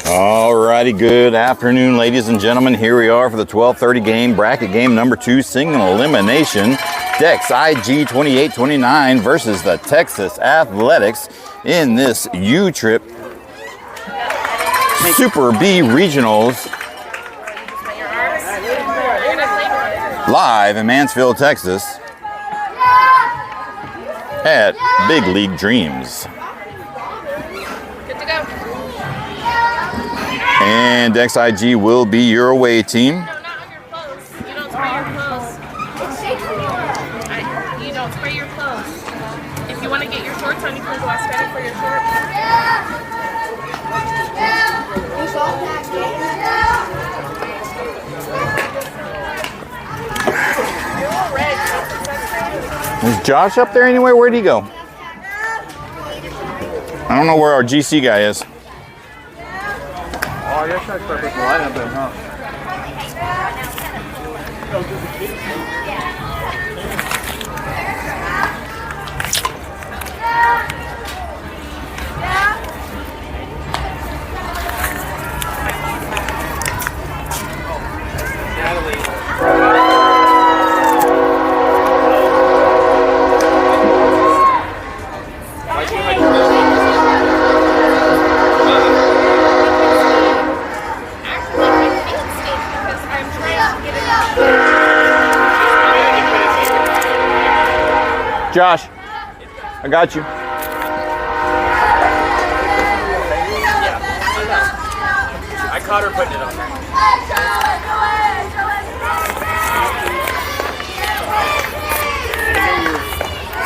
Alrighty, good afternoon, ladies and gentlemen. Here we are for the 12:30 game, bracket game number 2, single elimination. Dex IG 2829 versus the Texas Athletics in this U-Trip Super B Regionals. Live in Mansfield, Texas at Big League Dreams. And Dex IG will be your away team. No, not on your clothes. You don't spray your clothes. You don't spray your clothes. If you want to get your shorts on, you can go outside for your shorts. Is Josh up there anywhere? Where'd he go? I don't know where our GC guy is. Oh, I guess I start with the lineup then, huh? Josh, I got you. I caught her putting it on.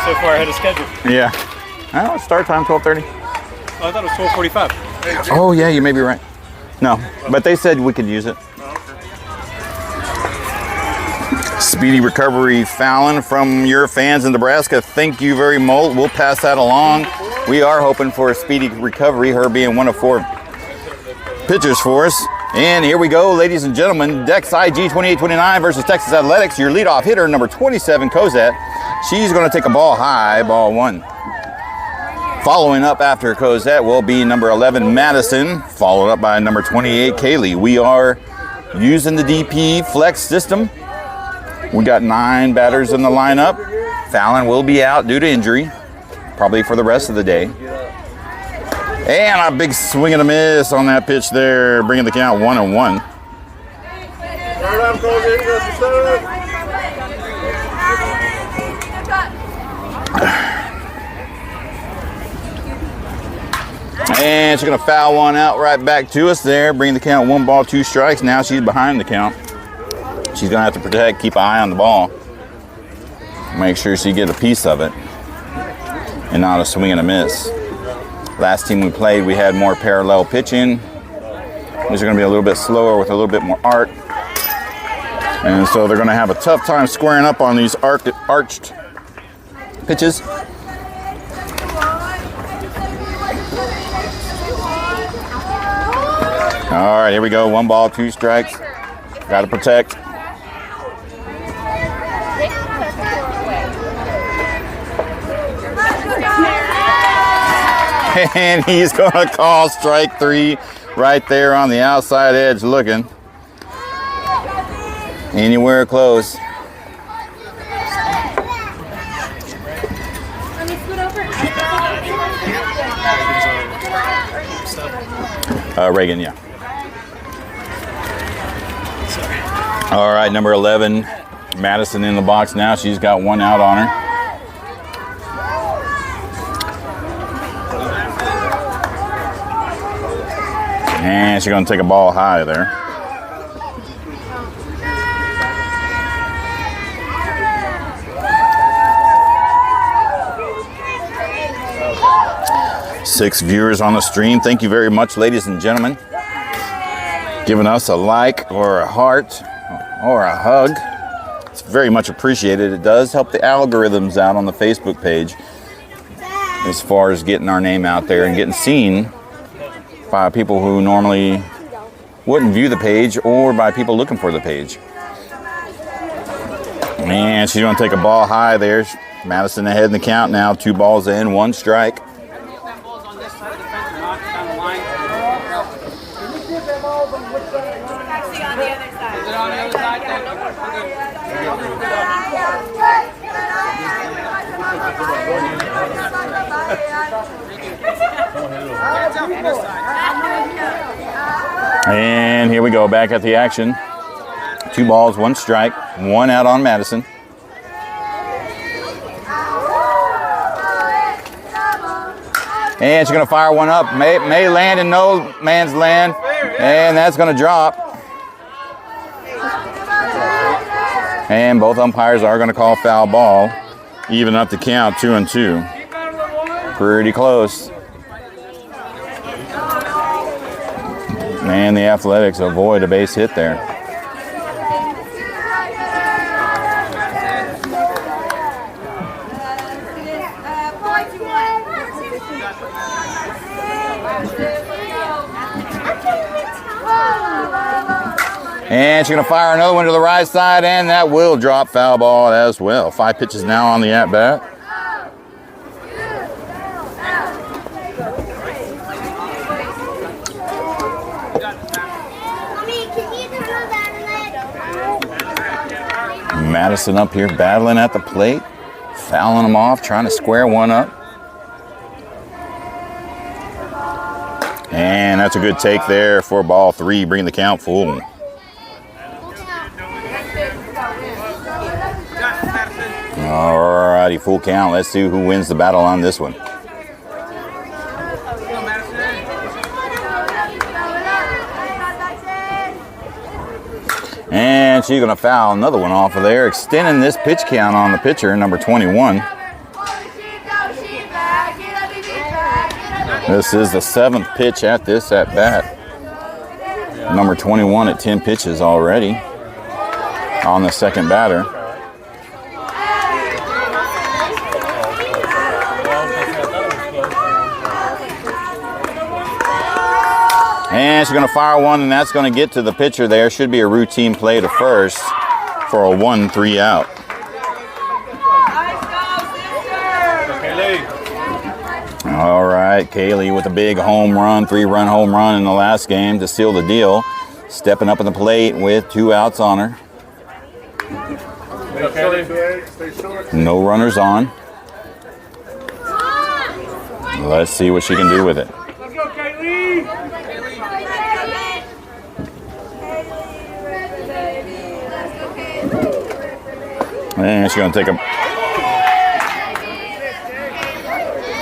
So far ahead of schedule. Yeah. Oh, start time 12:30. Oh, I thought it was 12:45. Oh yeah, you may be right. No, but they said we could use it. Speedy recovery, Fallon, from your fans in Nebraska. Thank you very much. We'll pass that along. We are hoping for a speedy recovery, her being one of 4 pitchers for us. And here we go, ladies and gentlemen. Dex IG 2829 versus Texas Athletics. Your leadoff hitter, number 27, Cosette. She's going to take a ball high, ball 1. Following up after Cosette will be number 11, Madison, followed up by number 28, Kaylee. We are using the DP flex system. We got 9 batters in the lineup. Fallon will be out due to injury, probably for the rest of the day. And a big swing and a miss on that pitch there, bringing the count 1-1. And she's going to foul one out right back to us there, bringing the count 1 ball, 2 strikes. Now she's behind the count. She's going to have to protect, keep an eye on the ball. Make sure she gets a piece of it and not a swing and a miss. Last team we played, we had more parallel pitching. These are going to be a little bit slower with a little bit more arc. And so they're going to have a tough time squaring up on these arched pitches. All right, here we go. 1 ball, 2 strikes. Got to protect. And he's going to call strike 3 right there on the outside edge looking. Anywhere close. Reagan, yeah. All right, number 11, Madison in the box now. She's got 1 out on her. And she's going to take a ball high there. Six viewers on the stream. Thank you very much, ladies and gentlemen. Giving us a like or a heart or a hug. It's very much appreciated. It does help the algorithms out on the Facebook page as far as getting our name out there and getting seen by people who normally wouldn't view the page or by people looking for the page. And she's going to take a ball high there. Madison ahead in the count now. 2 balls in, 1 strike. And here we go, back at the action. 2 balls, 1 strike, 1 out on Madison. And she's going to fire one up. May land in no man's land. And that's going to drop. And both umpires are going to call foul ball. Even up the count, 2-2. Pretty close. And the Athletics avoid a base hit there. And she's going to fire another one to the right side, and that will drop foul ball as well. 5 pitches now on the at-bat. Madison up here battling at the plate, fouling them off, trying to square one up. And that's a good take there for ball 3, bringing the count full. Alrighty, full count. Let's see who wins the battle on this one. And she's going to foul another one off of there, extending this pitch count on the pitcher, number 21. This is the 7th pitch at this at bat. Number 21 at 10 pitches already on the second batter. And she's going to fire one, and that's going to get to the pitcher there. Should be a routine play to first for a 1-3 out. All right, Kaylee with a big home run, 3-run home run in the last game to seal the deal. Stepping up at the plate with 2 outs on her. No runners on. Let's see what she can do with it. Let's go, Kaylee! And she's going to take a...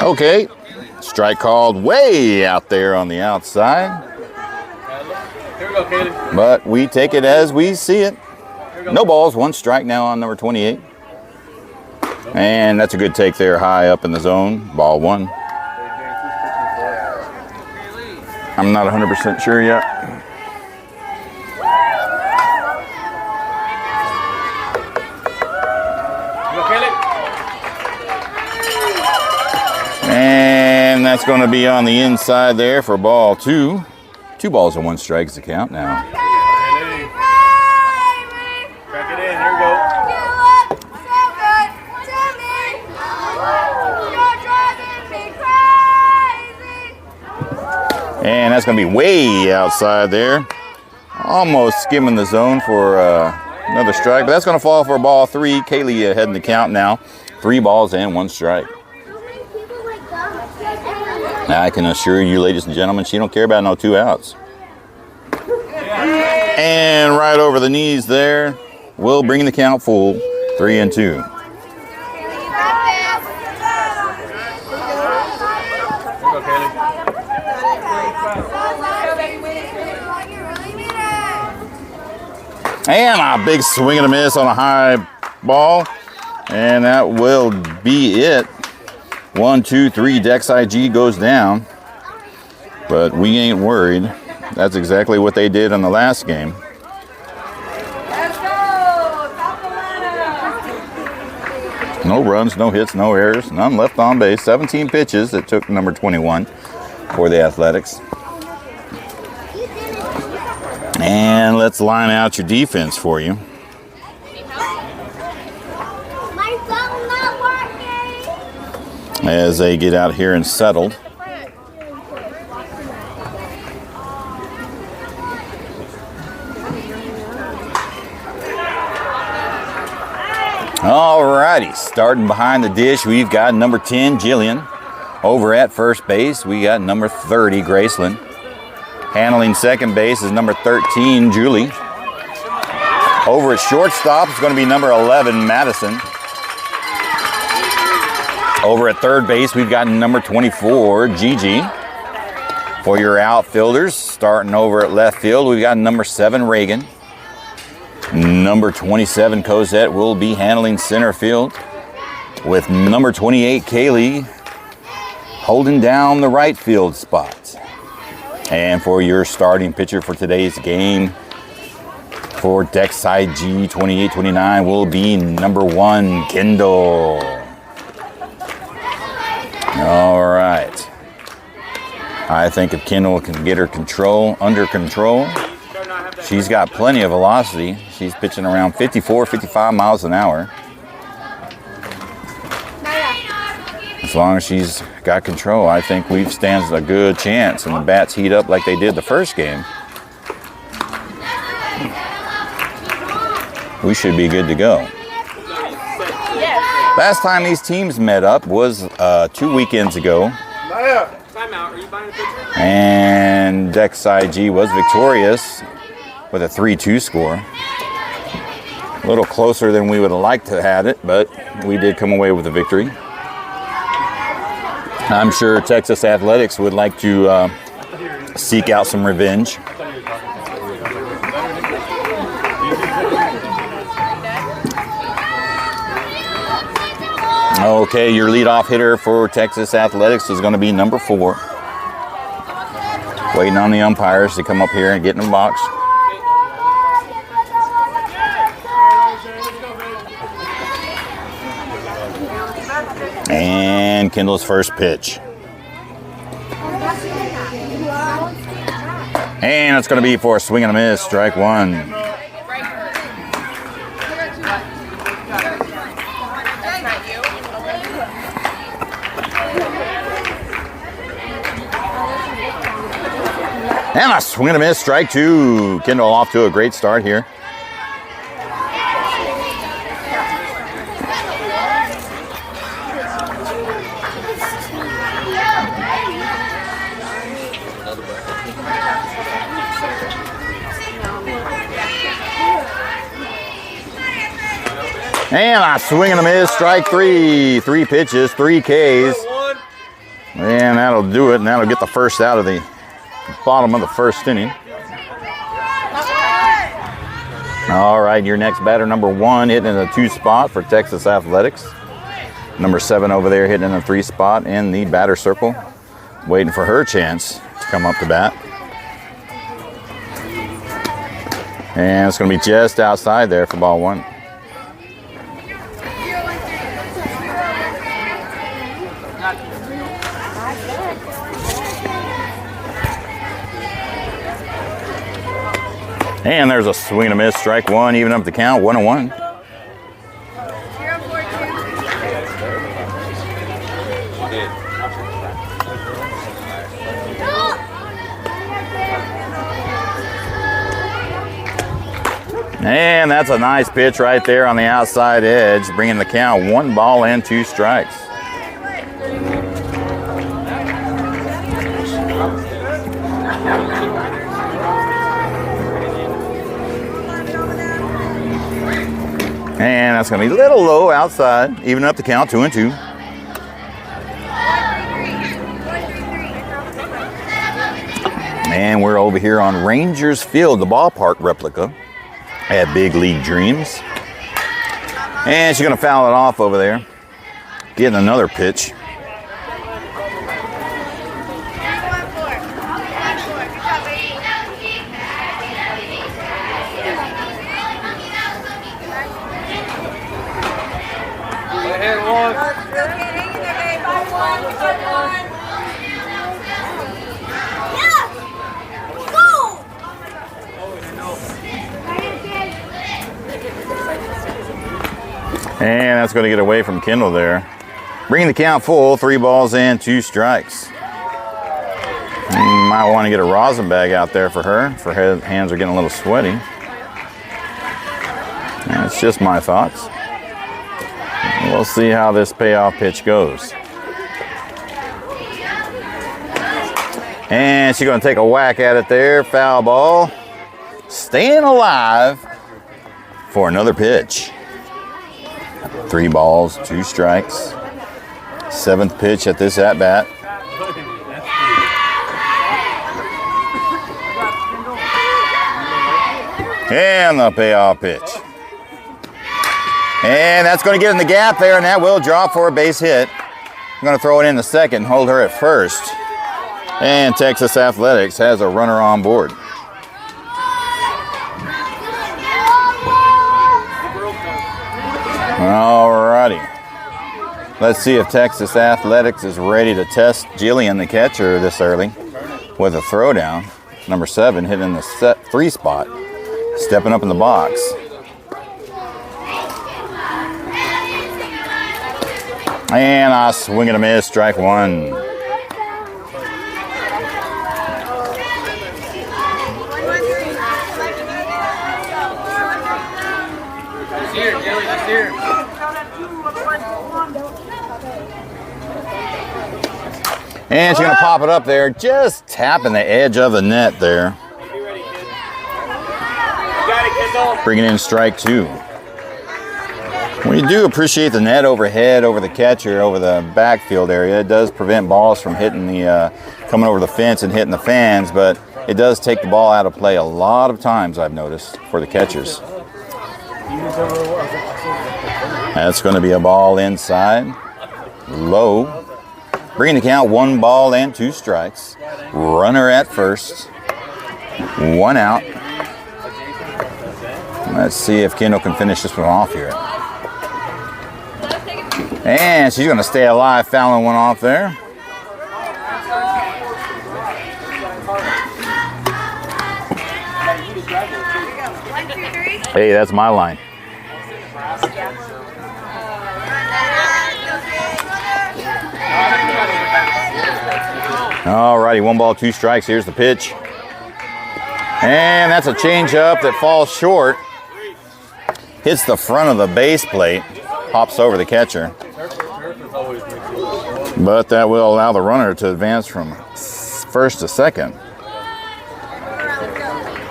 Okay. Strike called way out there on the outside. Here we go, Kaylee. But we take it as we see it. No balls, 1 strike now on number 28. And that's a good take there, high up in the zone. Ball 1. I'm not 100% sure yet. And that's going to be on the inside there for ball 2. 2 balls and 1 strike is the count now. Crack it in. Here we go. And that's going to be way outside there. Almost skimming the zone for another strike. But that's going to fall for ball 3. Kaylee ahead in the count now. 3 balls and 1 strike. I can assure you, ladies and gentlemen, she don't care about no 2 outs. And right over the knees there, will bring the count full, 3-2. And a big swing and a miss on a high ball. And that will be it. 1, 2, 3, Dex IG goes down. But we ain't worried. That's exactly what they did in the last game. No runs, no hits, no errors, none left on base. 17 pitches it took number 21 for the Athletics. And let's line out your defense for you. As they get out here and settled. All righty, starting behind the dish, we've got number 10, Jillian. Over at first base, we got number 30, Graceland. Handling second base is number 13, Julie. Over at shortstop is going to be number 11, Madison. Over at third base, we've got number 24, Gigi. For your outfielders, starting over at left field, we've got number 7, Reagan. Number 27, Cosette, will be handling center field, with number 28, Kaylee, holding down the right field spot. And for your starting pitcher for today's game, for deck side G 28-29 will be number 1, Kendall. All right. I think if Kendall can get her under control, she's got plenty of velocity. She's pitching around 54, 55 miles an hour. As long as she's got control, I think we've stands a good chance, and the bats heat up like they did the first game. We should be good to go. Last time these teams met up was 2 weekends ago. Timeout. Are you buying a picture? And deck side G was victorious with a 3-2 score. A little closer than we would have liked to have had it, but we did come away with a victory. I'm sure Texas Athletics would like to seek out some revenge. Okay, your leadoff hitter for Texas Athletics is going to be number 4. Waiting on the umpires to come up here and get in the box. And Kendall's first pitch. And it's going to be for a swing and a miss, strike 1. And a swing and a miss, strike 2. Kendall off to a great start here. And a swing and a miss, strike 3. 3 pitches, 3 Ks. And that'll do it, and that'll get the first out of the bottom of the first inning. All right, your next batter, number 1, hitting in the 2 spot for Texas Athletics. Number 7 over there hitting in the 3 spot in the batter circle, waiting for her chance to come up to bat. And it's going to be just outside there for ball 1. And there's a swing and a miss, strike 1, even up the count, 1-1. And that's a nice pitch right there on the outside edge, bringing the count 1 ball and 2 strikes. And that's going to be a little low outside, even up the count, 2-2. And we're over here on Rangers Field, the ballpark replica at Big League Dreams. And she's going to foul it off over there, getting another pitch. And that's going to get away from Kendall there. Bringing the count full, 3 balls and 2 strikes. Might want to get a rosin bag out there for her. Her hands are getting a little sweaty. That's just my thoughts. We'll see how this payoff pitch goes. And she's going to take a whack at it there. Foul ball. Staying alive for another pitch. 3 balls, 2 strikes. 7th pitch at this at-bat. And the payoff pitch. And that's going to get in the gap there, and that will drop for a base hit. I'm going to throw it in the second, hold her at first. And Texas Athletics has a runner on board. Alrighty. Let's see if Texas Athletics is ready to test Jillian, the catcher, this early with a throwdown. Number 7 hitting the set 3 spot, stepping up in the box. And a swing and a miss, strike 1. And she's going to pop it up there, just tapping the edge of the net there. Bringing in strike 2. We do appreciate the net overhead over the catcher, over the backfield area. It does prevent balls from hitting the, coming over the fence and hitting the fans, but it does take the ball out of play a lot of times, I've noticed, for the catchers. That's going to be a ball inside, low. Bringing the count, 1 ball and 2 strikes. Runner at first, 1 out. Let's see if Kendall can finish this one off here. And she's going to stay alive, fouling one off there. Hey, that's my line. Alrighty, 1 ball, 2 strikes. Here's the pitch. And that's a changeup that falls short. Hits the front of the base plate. Hops over the catcher. But that will allow the runner to advance from first to second.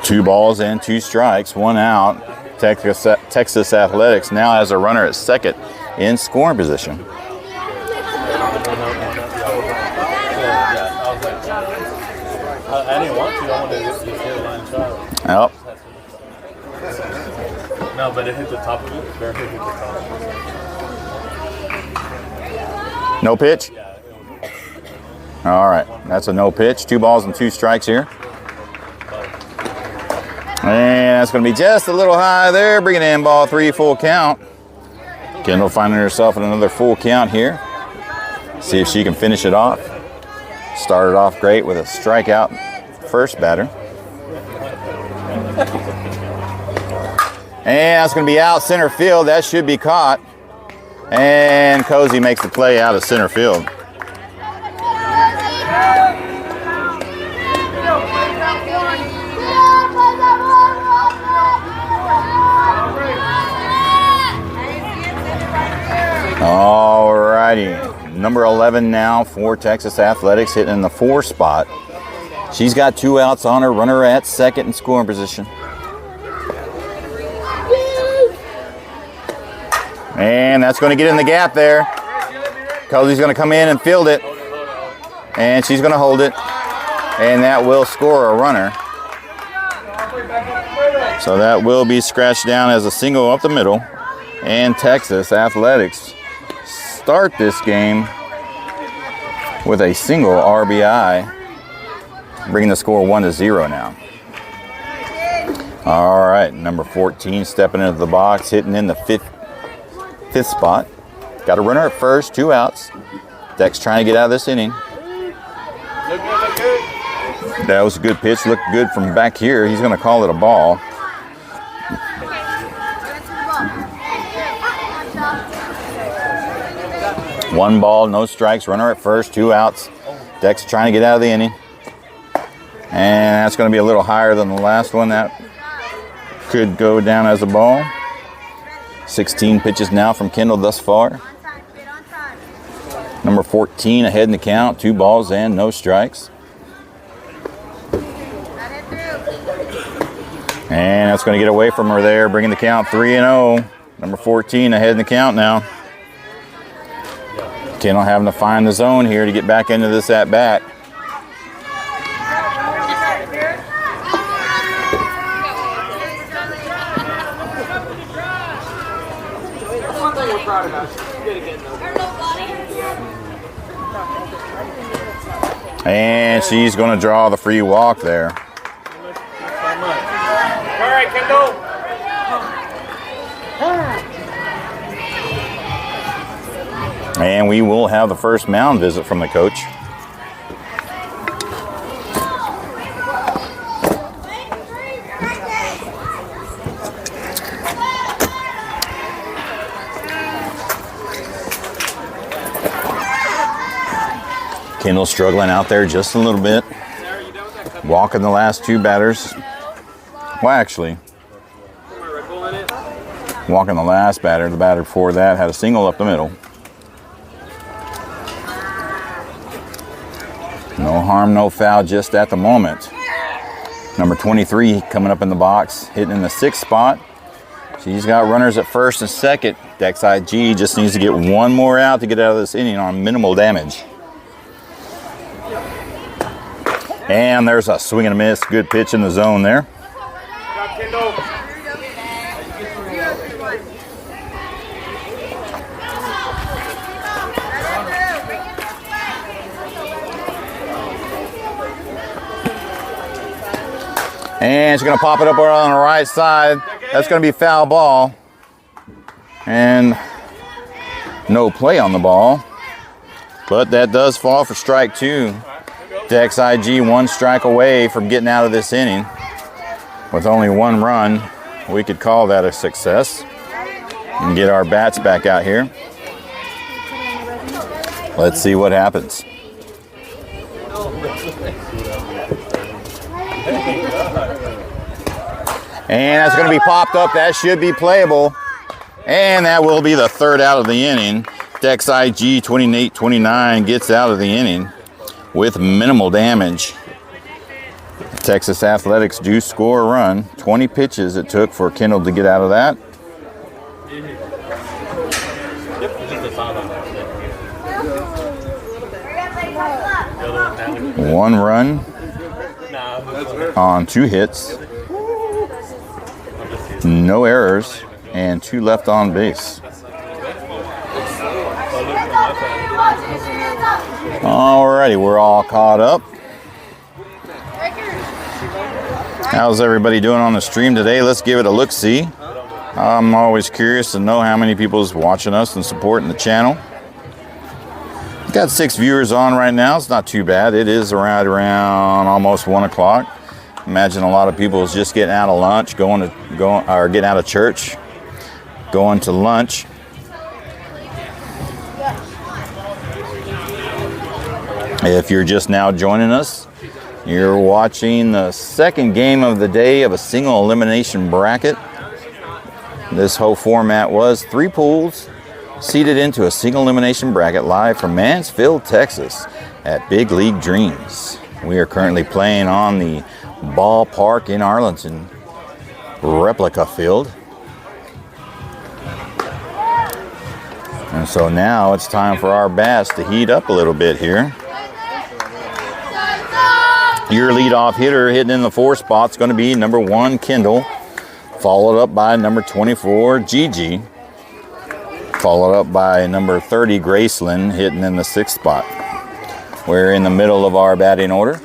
2 balls and 2 strikes, 1 out. Texas Athletics now has a runner at second in scoring position. I didn't want to. I wanted to hit the line shot. Yep. No, but it hit the top of it. Bare hit the top. No pitch? All right, that's a no pitch. 2 balls and 2 strikes here. And that's going to be just a little high there. Bringing in ball 3, full count. Kendall finding herself in another full count here. See if she can finish it off. Started off great with a strikeout first batter. And that's going to be out center field. That should be caught. And Cozy makes the play out of center field. All righty. Number 11 now for Texas Athletics, hitting in the 4 spot. She's got 2 outs on her, runner at second in scoring position. And that's going to get in the gap there. Cozy's going to come in and field it. And she's going to hold it. And that will score a runner. So that will be scratched down as a single up the middle. And Texas Athletics start this game with a single RBI, bringing the score 1-0 now. All right, number 14 stepping into the box, hitting in the fifth spot. Got a runner at first, 2 outs. Dex trying to get out of this inning. That was a good pitch, looked good from back here. He's going to call it a ball. One ball, no strikes, runner at first, 2 outs. Dex trying to get out of the inning. And that's going to be a little higher than the last one. That could go down as a ball. 16 pitches now from Kendall thus far. Number 14 ahead in the count, 2 balls and no strikes. And that's going to get away from her there, bringing the count 3-0. Number 14 ahead in the count now. Kendall having to find the zone here to get back into this at-bat. One thing we're proud about. Good again, though. And she's going to draw the free walk there. All right, Kendall. And we will have the first mound visit from the coach. Kendall struggling out there just a little bit. Walking the last 2 batters. Well, actually, walking the last batter. The batter before that had a single up the middle. No harm, no foul just at the moment. Number 23 coming up in the box, hitting in the 6th spot. She's got runners at first and second. Dex IG just needs to get one more out to get out of this inning on minimal damage. And there's a swing and a miss. Good pitch in the zone there. And she's going to pop it up on the right side. That's going to be foul ball. And no play on the ball. But that does fall for strike 2. Dex IG 1 strike away from getting out of this inning. With only 1 run, we could call that a success. And get our bats back out here. Let's see what happens. And that's going to be popped up. That should be playable. And that will be the 3rd out of the inning. Dex IG 28-29 gets out of the inning with minimal damage. Texas Athletics do score a run. 20 pitches it took for Kendall to get out of that. One run on 2 hits. No errors, and 2 left on base. Alrighty, we're all caught up. How's everybody doing on the stream today? Let's give it a look-see. I'm always curious to know how many people is watching us and supporting the channel. Got 6 viewers on right now. It's not too bad. It is around almost 1 o'clock. Imagine a lot of people is just getting out of lunch, getting out of church, going to lunch. If you're just now joining us, you're watching the 2nd game of the day of a single elimination bracket. This whole format was 3 pools seeded into a single elimination bracket live from Mansfield, Texas at Big League Dreams. We are currently playing on the ballpark in Arlington replica field. And so now it's time for our bats to heat up a little bit here. Your leadoff hitter hitting in the 4 spot is going to be number 1, Kendall, followed up by number 24, Gigi, followed up by number 30, Graceland, hitting in the 6th spot. We're in the middle of our batting order.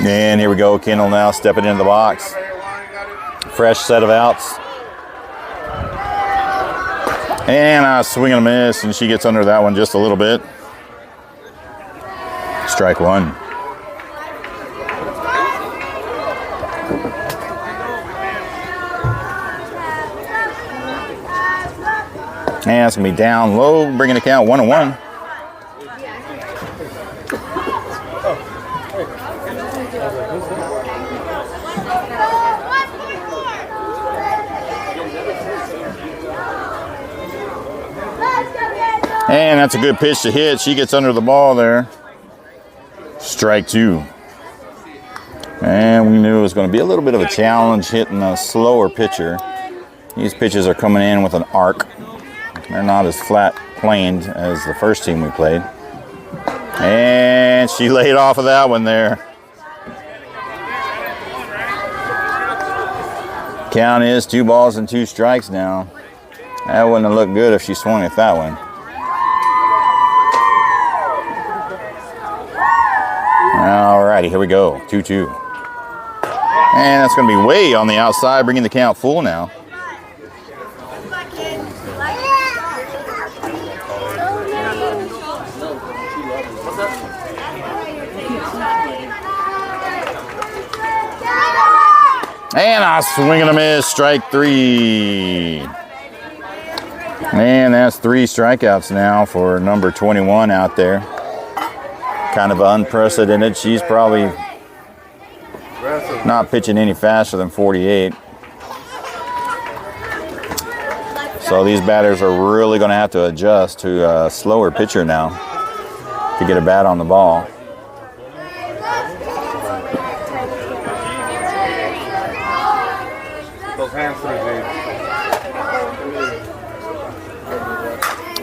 And here we go, Kendall now stepping into the box. Fresh set of outs. And a swing and a miss, and she gets under that one just a little bit. Strike 1. And it's going to be down low, bringing the count 1-1. And that's a good pitch to hit. She gets under the ball there. Strike 2. And we knew it was going to be a little bit of a challenge hitting a slower pitcher. These pitches are coming in with an arc. They're not as flat planed as the first team we played. And she laid off of that one there. Count is 2 balls and 2 strikes now. That wouldn't have looked good if she swung at that one. Alrighty, here we go. 2-2. And that's going to be way on the outside, bringing the count full now. And I swing and a miss, strike 3. And that's 3 strikeouts now for number 21 out there. Kind of unprecedented. She's probably not pitching any faster than 48. So these batters are really going to have to adjust to a slower pitcher now to get a bat on the ball.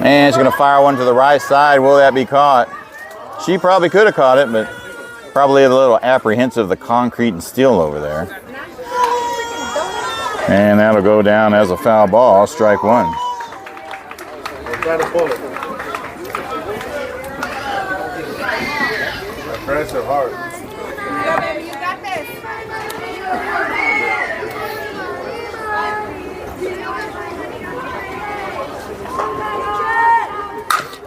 And she's going to fire one to the right side. Will that be caught? She probably could have caught it, but probably a little apprehensive of the concrete and steel over there. And that'll go down as a foul ball, strike 1. Aggressive heart. You got this.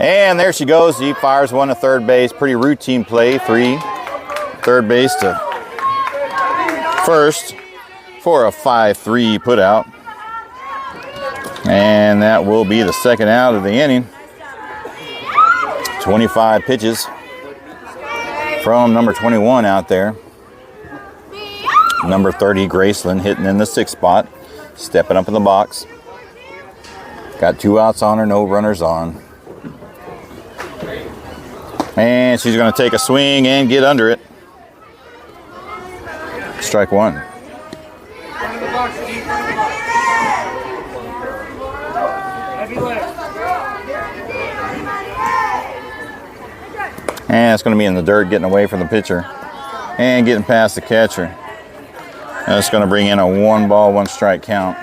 And there she goes. She fires one to third base. Pretty routine play. 3. Third base to first for a 5-3 put out. And that will be the second out of the inning. 25 pitches from number 21 out there. Number 30, Graceland, hitting in the 6th spot. Stepping up in the box. Got 2 outs on her, no runners on. And she's going to take a swing and get under it. Strike 1. And it's going to be in the dirt, getting away from the pitcher and getting past the catcher. That's going to bring in a 1 ball, 1 strike count.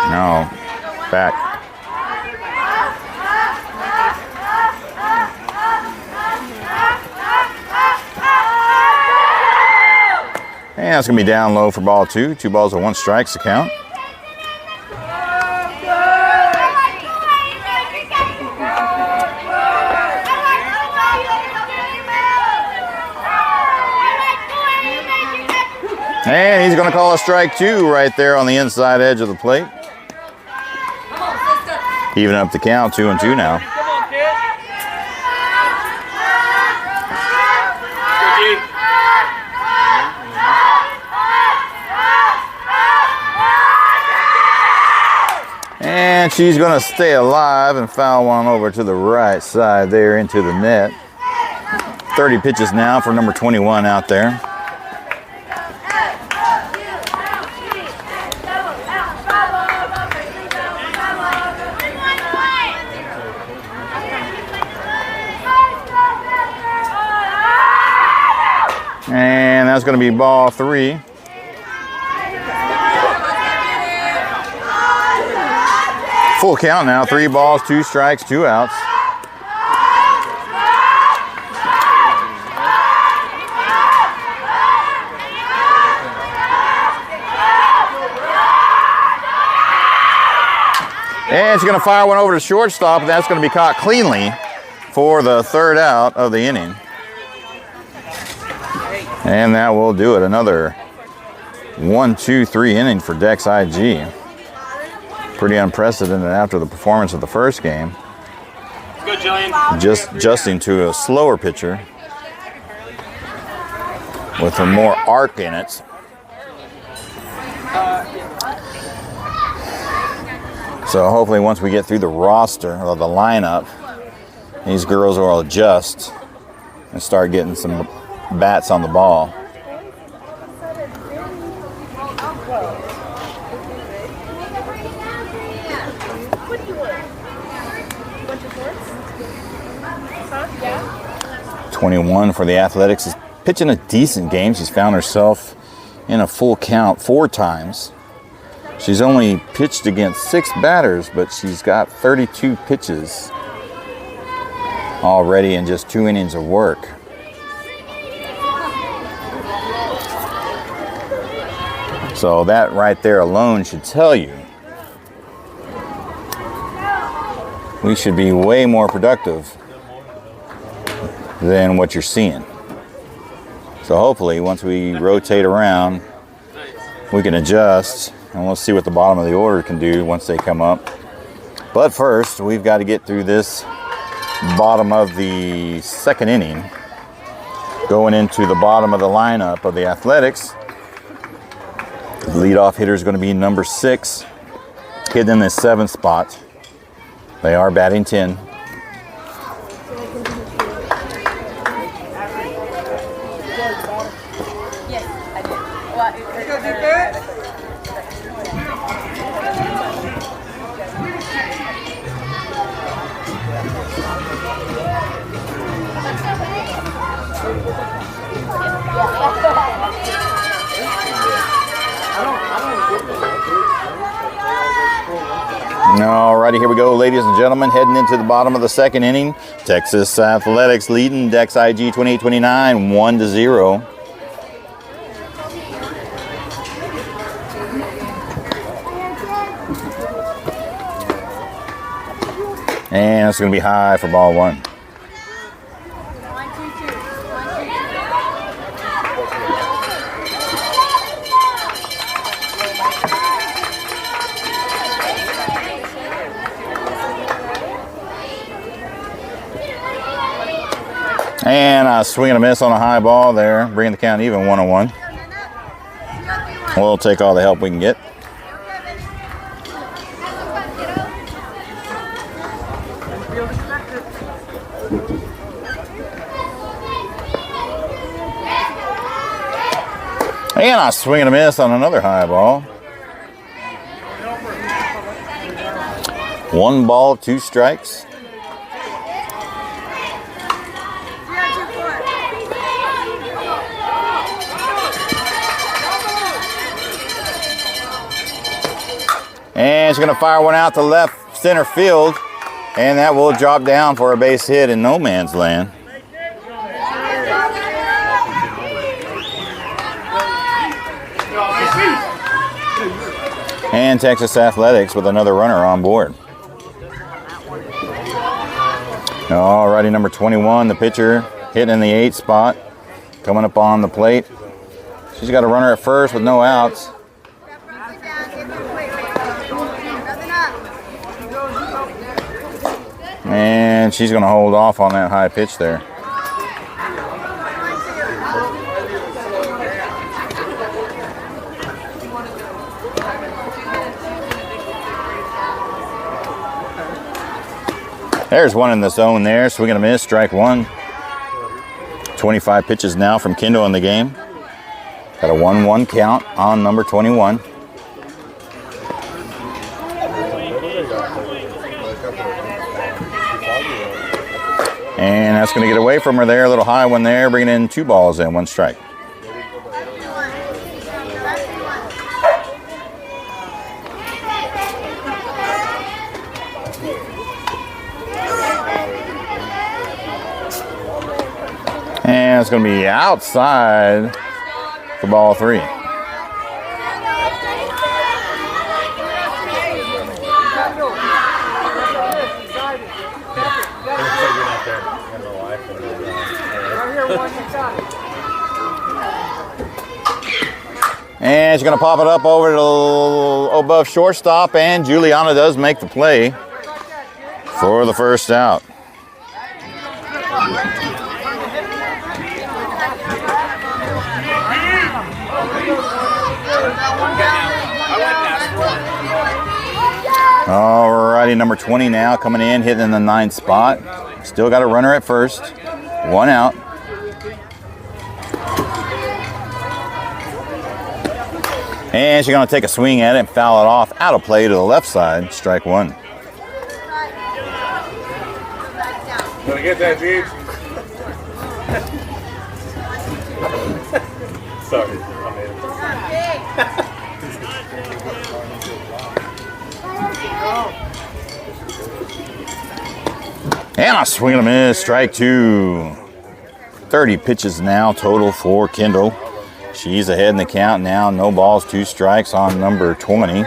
No, back. And it's going to be down low for ball 2. 2 balls and 1 strike's the count. And he's going to call a strike 2 right there on the inside edge of the plate. Even up the count, 2-2 now. And she's going to stay alive and foul one over to the right side there into the net. 30 pitches now for number 21 out there. And that's going to be ball 3. Full count now, 3 balls, 2 strikes, 2 outs. And she's going to fire one over to shortstop, and that's going to be caught cleanly for the 3rd out of the inning. And that will do it. Another 1, 2, 3 inning for Dex IG. Pretty unprecedented after the performance of the first game. Good, Jillian. Just adjusting to a slower pitcher with a more arc in it. So hopefully once we get through the roster or the lineup, these girls will adjust and start getting some bats on the ball. What do you want? You want your shorts? Huh? Yeah? 21 for the Athletics is pitching a decent game. She's found herself in a full count 4 times. She's only pitched against 6 batters, but she's got 32 pitches already in just 2 innings of work. So that right there alone should tell you we should be way more productive than what you're seeing. So hopefully once we rotate around, we can adjust, and we'll see what the bottom of the order can do once they come up. But first, we've got to get through this bottom of the 2nd inning, going into the bottom of the lineup of the Athletics. The leadoff hitter is going to be number 6, hidden in the 7th spot. They are batting 10. Alrighty, here we go, ladies and gentlemen, heading into the bottom of the 2nd inning. Texas Athletics leading Dex IG 28-29, 1-0. And it's going to be high for ball 1. And a swing and a miss on a high ball there, bringing the count even 1-1. We'll take all the help we can get. And a swing and a miss on another high ball. 1 ball, 2 strikes. And she's going to fire one out to left center field, and that will drop down for a base hit in no man's land. And Texas Athletics with another runner on board. Alrighty, number 21, the pitcher, hitting in the 8th spot, coming up on the plate. She's got a runner at first with no outs. And she's going to hold off on that high pitch there. There's one in the zone there. Swing and a miss, strike 1. 25 pitches now from Kendall in the game. Got a 1-1 count on number 21. And that's going to get away from her there. A little high one there, bringing in 2 balls and 1 strike. And it's going to be outside for ball 3. And she's going to pop it up over to above shortstop, and Juliana does make the play for the first out. Alrighty, number 20 now coming in, hitting in the 9th spot. Still got a runner at first. 1 out. And she's going to take a swing at it and foul it off. Out of play to the left side. Strike 1. Gonna get that, dude. Sorry. And a swing and a miss. Strike 2. 30 pitches now total for Kendall. She's ahead in the count now. No balls, 2 strikes on number 20.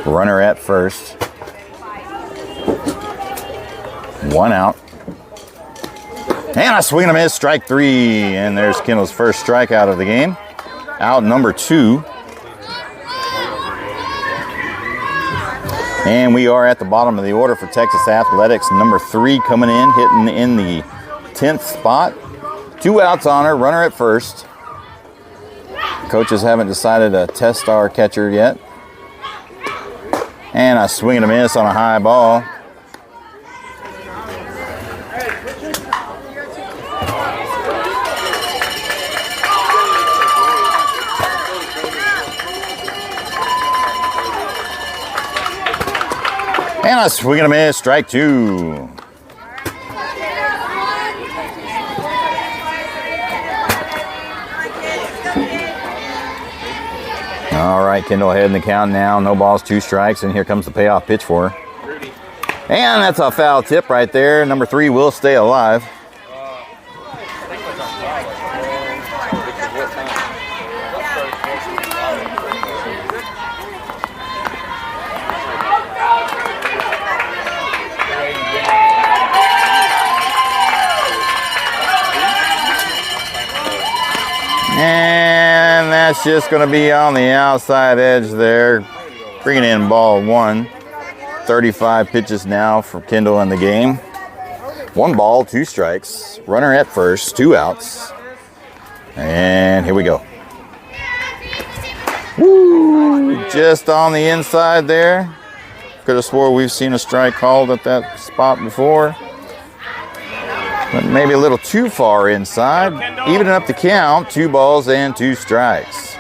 Runner at first. 1 out. And a swing and a miss. Strike 3. And there's Kendall's first strikeout of the game. Out number 2. And we are at the bottom of the order for Texas Athletics. Number 3 coming in, hitting in the 10th spot. 2 outs on her, runner at first. Coaches haven't decided to test our catcher yet. And a swing and a miss on a high ball. And a swing and a miss, strike 2. All right, Kendall ahead in the count now. No balls, 2 strikes, and here comes the payoff pitch for her. And that's a foul tip right there. Number 3 will stay alive. And that's just going to be on the outside edge there. Bringing in ball 1. 35 pitches now for Kendall in the game. 1 ball, 2 strikes. Runner at first, 2 outs. And here we go. Woo! Just on the inside there. Could have swore we've seen a strike called at that spot before. But maybe a little too far inside. Evening up the count, 2 balls and 2 strikes.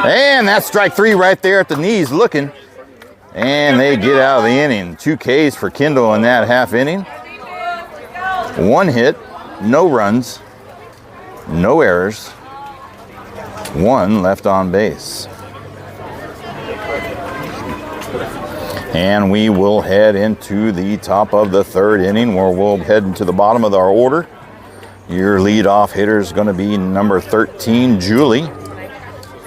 And that's strike 3 right there at the knees looking. And they get out of the inning. 2 Ks for Kendall in that half inning. 1 hit, no runs, no errors. 1 left on base. And we will head into the top of the 3rd inning, where we'll head into the bottom of our order. Your leadoff hitter is going to be number 13, Julie,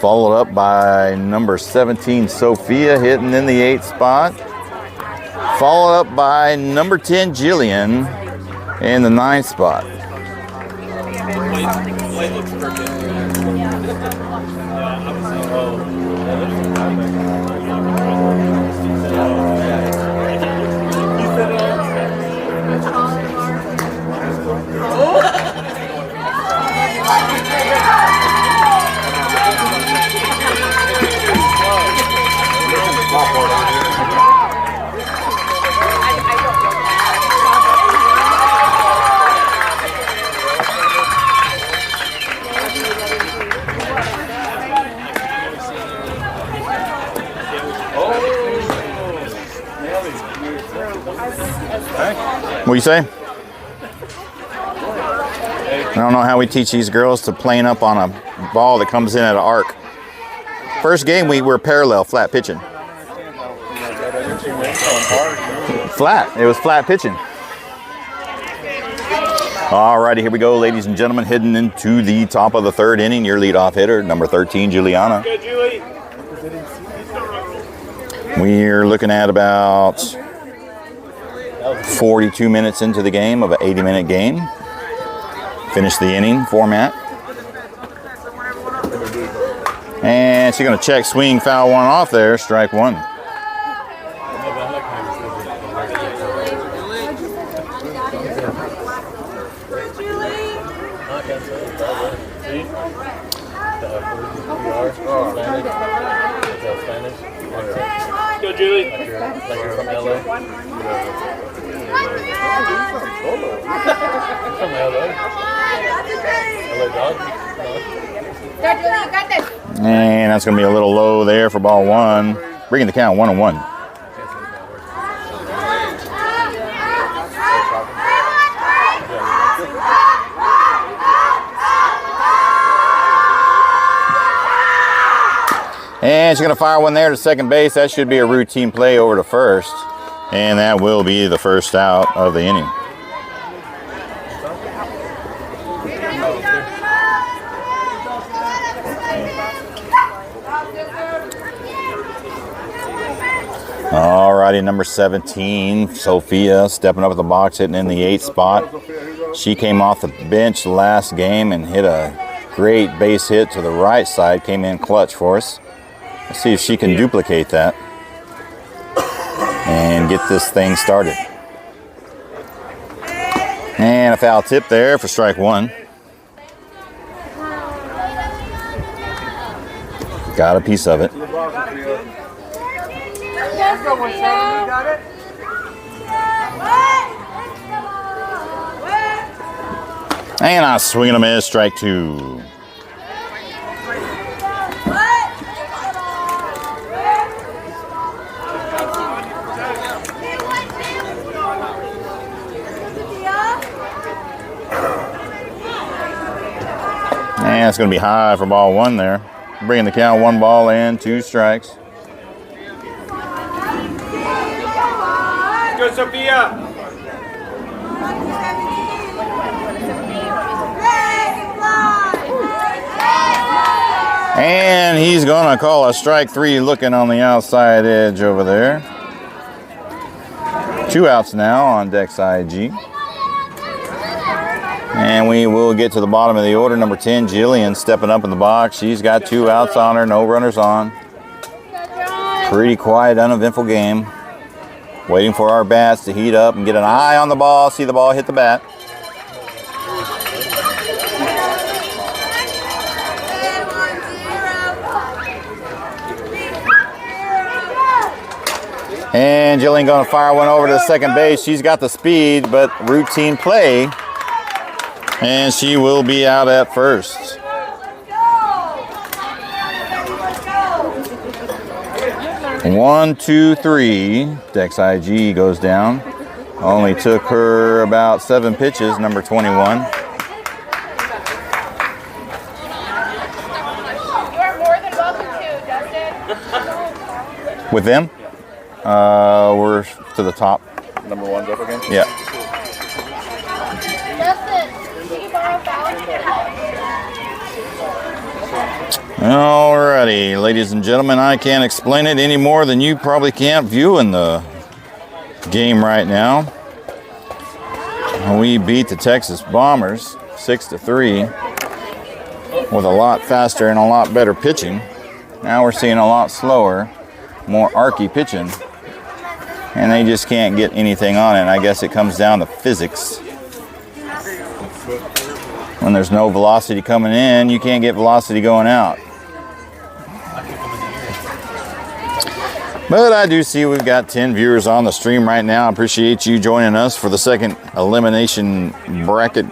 followed up by number 17, Sophia, hitting in the 8th spot, followed up by number 10, Jillian, in the 9th spot. What do you say? I don't know how we teach these girls to plane up on a ball that comes in at an arc. First game we were parallel, flat pitching. Flat. It was flat pitching. Alrighty, here we go, ladies and gentlemen, heading into the top of the 3rd inning. Your leadoff hitter, number 13, Juliana. We're looking at about 42 minutes into the game of an 80-minute game. Finish the inning format. And she's going to check, swing, foul one off there, strike one. Go, Julie. Like you're from LA. From LA. LA dog. And that's going to be a little low there for ball one. Bringing the count 1-1. And she's going to fire one there to second base. That should be a routine play over to first. And that will be the first out of the inning. Alrighty, number 17, Sophia, stepping up at the box, hitting in the 8th spot. She came off the bench last game and hit a great base hit to the right side. Came in clutch for us. Let's see if she can duplicate that and get this thing started. And a foul tip there for strike one. Got a piece of it. And I swing and a miss, strike two. And it's going to be high for ball one there. Bringing the count 1 ball and 2 strikes. Go, Sophia. And he's going to call a strike 3 looking on the outside edge over there. 2 outs now on Dex IG. And we will get to the bottom of the order. Number 10, Jillian, stepping up in the box. She's got 2 outs on her, no runners on. Pretty quiet, uneventful game. Waiting for our bats to heat up and get an eye on the ball, see the ball hit the bat. And Jillian going to fire one over to the second base. She's got the speed, but routine play. And she will be out at first. One, two, three. Dex IG goes down. Only took her about 7 pitches, number 21. You are more than welcome to, Dustin. With them? We're to the top. Number 1's up again? Yeah. Dustin, can you borrow a foul? Alrighty, ladies and gentlemen, I can't explain it any more than you probably can't viewing the game right now. We beat the Texas Bombers 6-3 with a lot faster and a lot better pitching. Now we're seeing a lot slower, more archy pitching, and they just can't get anything on it. I guess it comes down to physics. When there's no velocity coming in, you can't get velocity going out. But I do see we've got 10 viewers on the stream right now. I appreciate you joining us for the second elimination bracket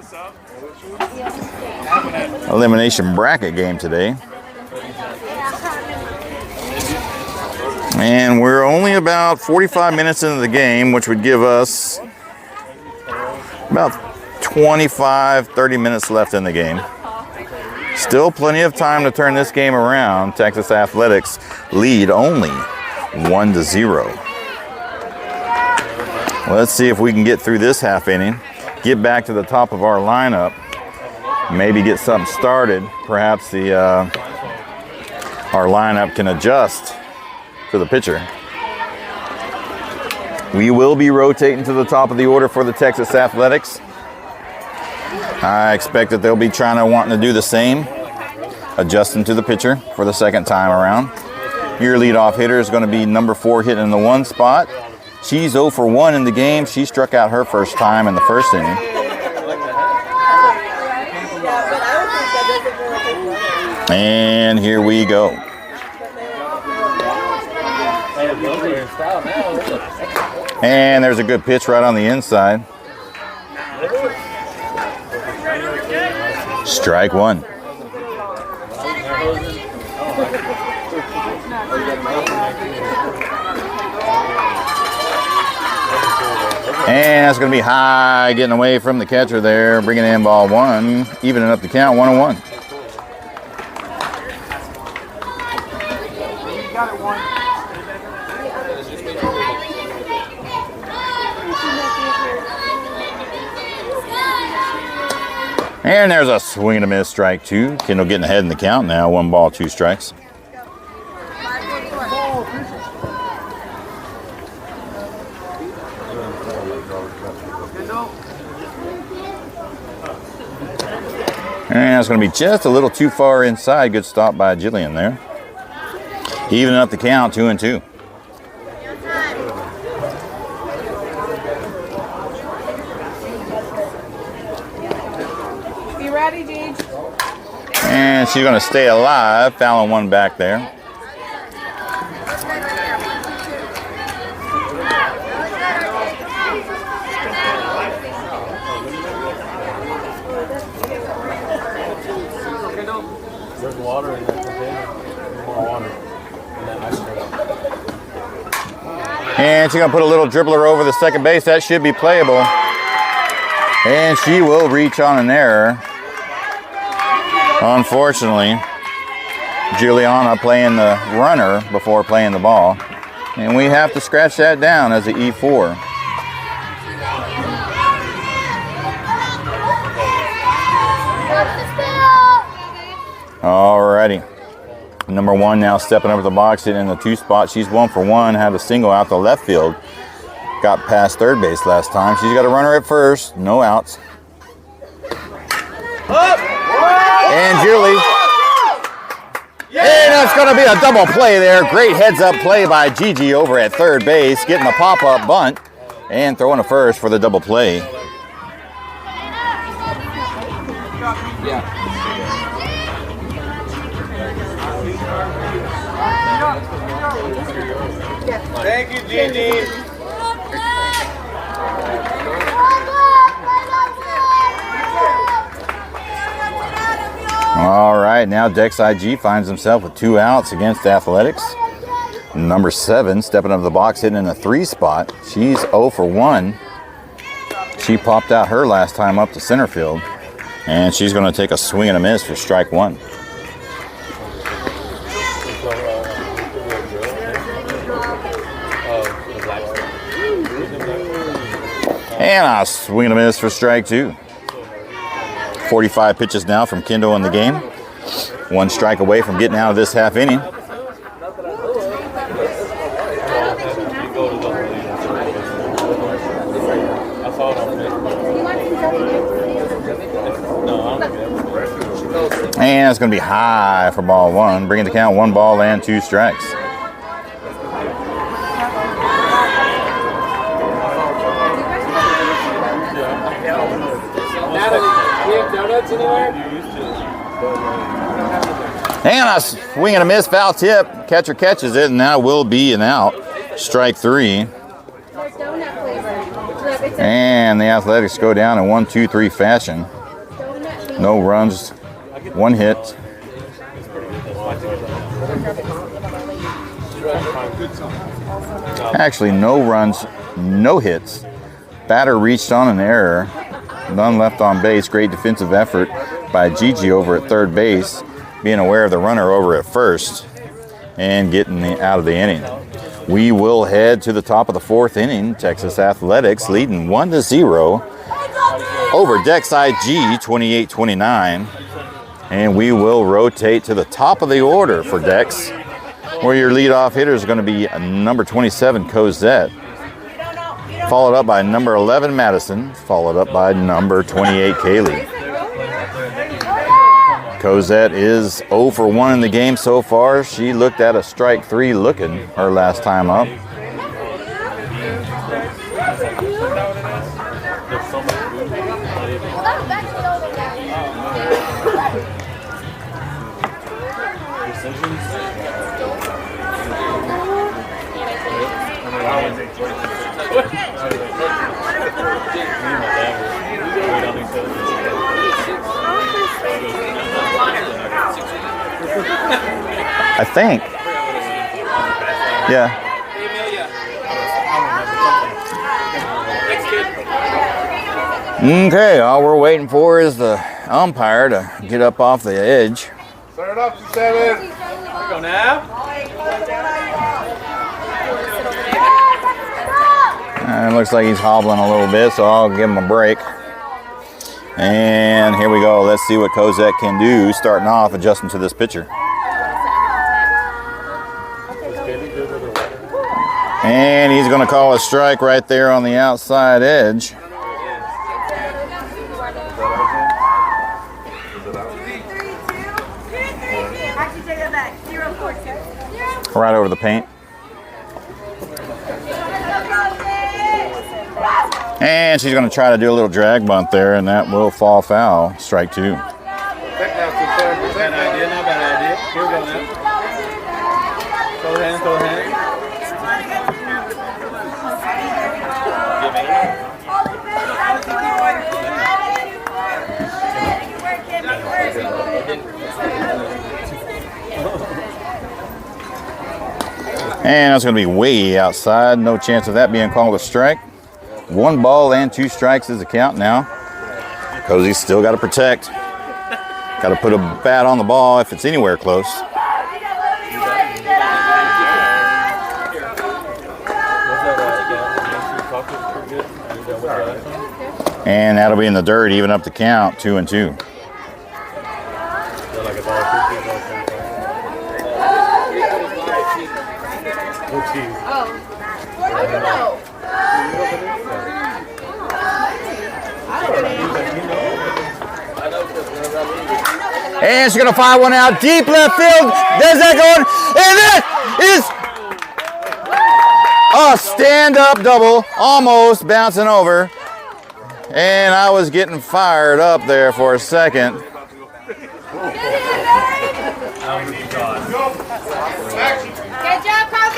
game today. And we're only about 45 minutes into the game, which would give us about 25-30 minutes left in the game. Still plenty of time to turn this game around. Texas Athletics lead only 1-0. Let's see if we can get through this half inning, get back to the top of our lineup, maybe get something started. Perhaps our lineup can adjust to the pitcher. We will be rotating to the top of the order for the Texas Athletics. I expect that they'll be wanting to do the same, adjusting to the pitcher for the second time around. Your leadoff hitter is going to be number 4, hitting in the 1 spot. She's 0 for 1 in the game. She struck out her first time in the first inning. And here we go. And there's a good pitch right on the inside. Strike 1. And that's going to be high, getting away from the catcher there, bringing in ball 1, evening up the count, 1-1. And there's a swing and a miss, strike 2. Kendall getting ahead in the count now, 1 ball, 2 strikes. And it's going to be just a little too far inside. Good stop by Jillian there. Evening up the count, 2-2. Be ready, Gage. And she's going to stay alive, fouling 1 back there. There's water in that container. More water. And then ice cream. And she's going to put a little dribbler over the second base. That should be playable. And she will reach on an error. Unfortunately, Juliana playing the runner before playing the ball. And we have to scratch that down as an E4. Alrighty. Number 1 now stepping over the box, hitting in the 2 spot. She's 1 for 1, had a single out to left field. Got past third base last time. She's got a runner at first, no outs. And Julie. And that's going to be a double play there. Great heads-up play by Gigi over at third base, getting a pop-up bunt and throwing a first for the double play. Thank you, Gigi. All right, now Dex IG finds himself with 2 outs against Athletics. Number 7 stepping up the box, hitting in the 3 spot. She's 0 for 1. She popped out her last time up to center field. And she's going to take a swing and a miss for strike 1. And a swing and a miss for strike 2. 45 pitches now from Kendall in the game. 1 strike away from getting out of this half inning. And it's going to be high for ball 1, bringing the count 1 ball and 2 strikes. And a swing and a miss, foul tip. Catcher catches it, and that will be an out. Strike 3. And the Athletics go down in 1-2-3 fashion. No runs, 1 hit. Actually, no runs, no hits. Batter reached on an error. None left on base. Great defensive effort by Gigi over at third base, being aware of the runner over at first and getting out of the inning. We will head to the top of the 4th inning. Texas Athletics leading 1-0 over Dex IG 28-29. And we will rotate to the top of the order for Dex, where your leadoff hitter is going to be number 27, Cosette. Followed up by number 11, Madison. Followed up by number 28, Kaylee. Cosette is 0 for 1 in the game so far. She looked at a strike 3 looking her last time up. I think. Yeah. Okay, all we're waiting for is the umpire to get up off the edge. Start up to 7. Go now. It looks like he's hobbling a little bit, so I'll give him a break. And here we go. Let's see what Cosette can do, starting off, adjusting to this pitcher. And he's going to call a strike right there on the outside edge. Right over the paint. And she's going to try to do a little drag bunt there, and that will fall foul. Strike 2. Bad idea, not bad idea. Here we go now. Throw hand, throw hand. And that's going to be way outside. No chance of that being called a strike. 1 ball and 2 strikes is the count now. Cozy's still got to protect. Got to put a bat on the ball if it's anywhere close. And that'll be in the dirt, even up the count, 2-2. And she's going to fire one out deep left field. There's that going. And that is a stand-up double, almost bouncing over. And I was getting fired up there for a second. Good job, Kobe!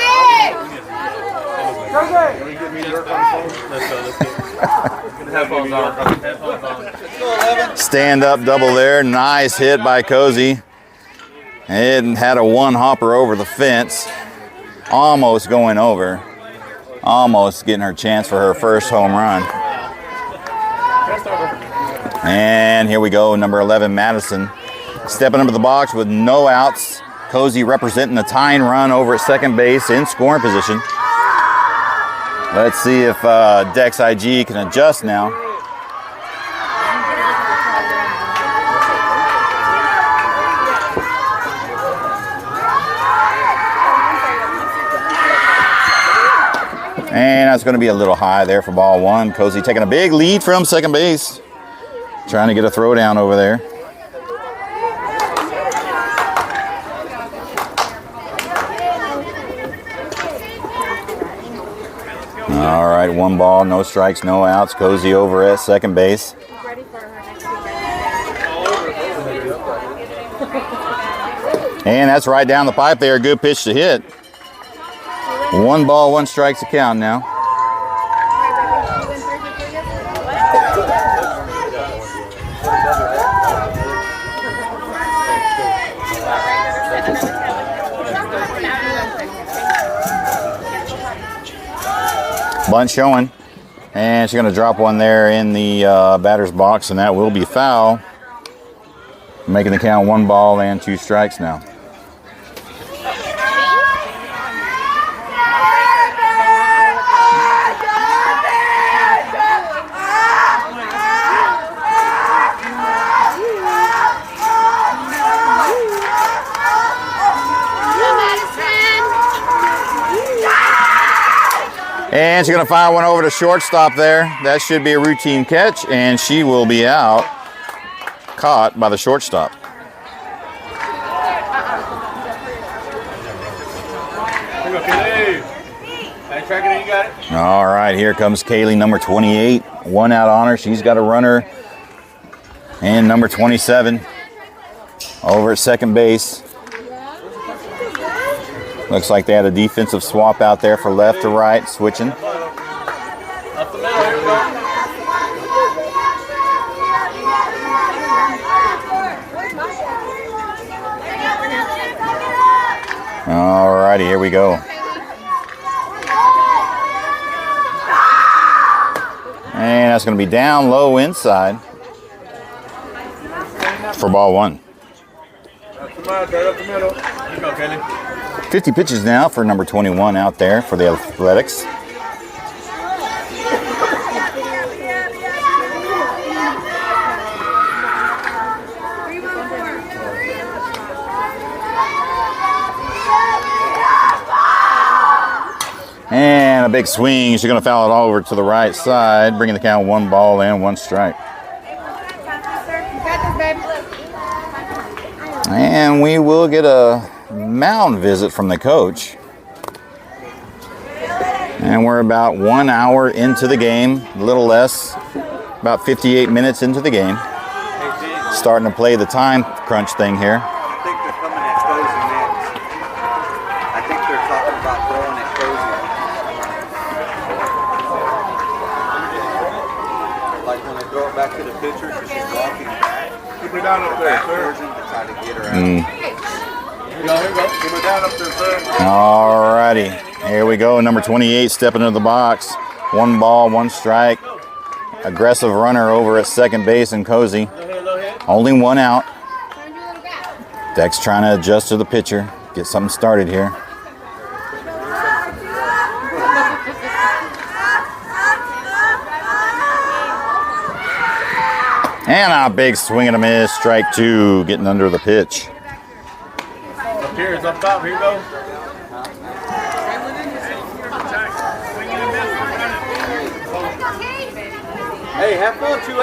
Stand-up double there. Nice hit by Cozy. It had a 1 hopper over the fence. Almost going over. Almost getting her chance for her first home run. And here we go, number 11, Madison. Stepping into the box with no outs. Cozy representing the tying run over at second base in scoring position. Let's see if Dex IG can adjust now. And that's going to be a little high there for ball 1. Cozy taking a big lead from second base. Trying to get a throw down over there. All right, 1 ball, no strikes, no outs. Cozy over at second base. And that's right down the pipe there. Good pitch to hit. 1 ball, 1 strike's the count now. Bunt showing, and she's going to drop one there in the batter's box, and that will be foul. Making the count 1 ball and 2 strikes now. And she's going to fire one over to shortstop there. That should be a routine catch, and she will be out. Caught by the shortstop. Here you go, Kelly. Hey, tracking it, you got it. All right, here comes Kaylee, number 28. 1 out on her. She's got a runner. And number 27 over at second base. Looks like they had a defensive swap out there for left to right, switching. Up the middle, here we go. All righty, here we go. And that's going to be down low inside for ball 1. Up the middle. Here you go, Kelly. 50 pitches now for number 21 out there for the Athletics. And a big swing. She's going to foul it all over to the right side, bringing the count 1 ball and 1 strike. And we will get a mound visit from the coach. And we're about 1 hour into the game, a little less, about 58 minutes into the game. Starting to play the time crunch thing here. I think they're coming at Cozy next. I think they're talking about throwing at Cozy. Like when they throw it back to the pitcher, because she's walking back. Keep her down up there, Back sir. version to try to get her out. Here you go, here you go. Keep her down up there, sir. All righty, here we go. Number 28 stepping into the box. 1 ball, 1 strike. Aggressive runner over at second base and Cozy. Low head. Only 1 out. Dex trying to adjust to the pitcher, get something started here. And a big swing and a miss, strike 2, getting under the pitch. Up here, it's up top. Here you go. Hey, have fun, 2-8.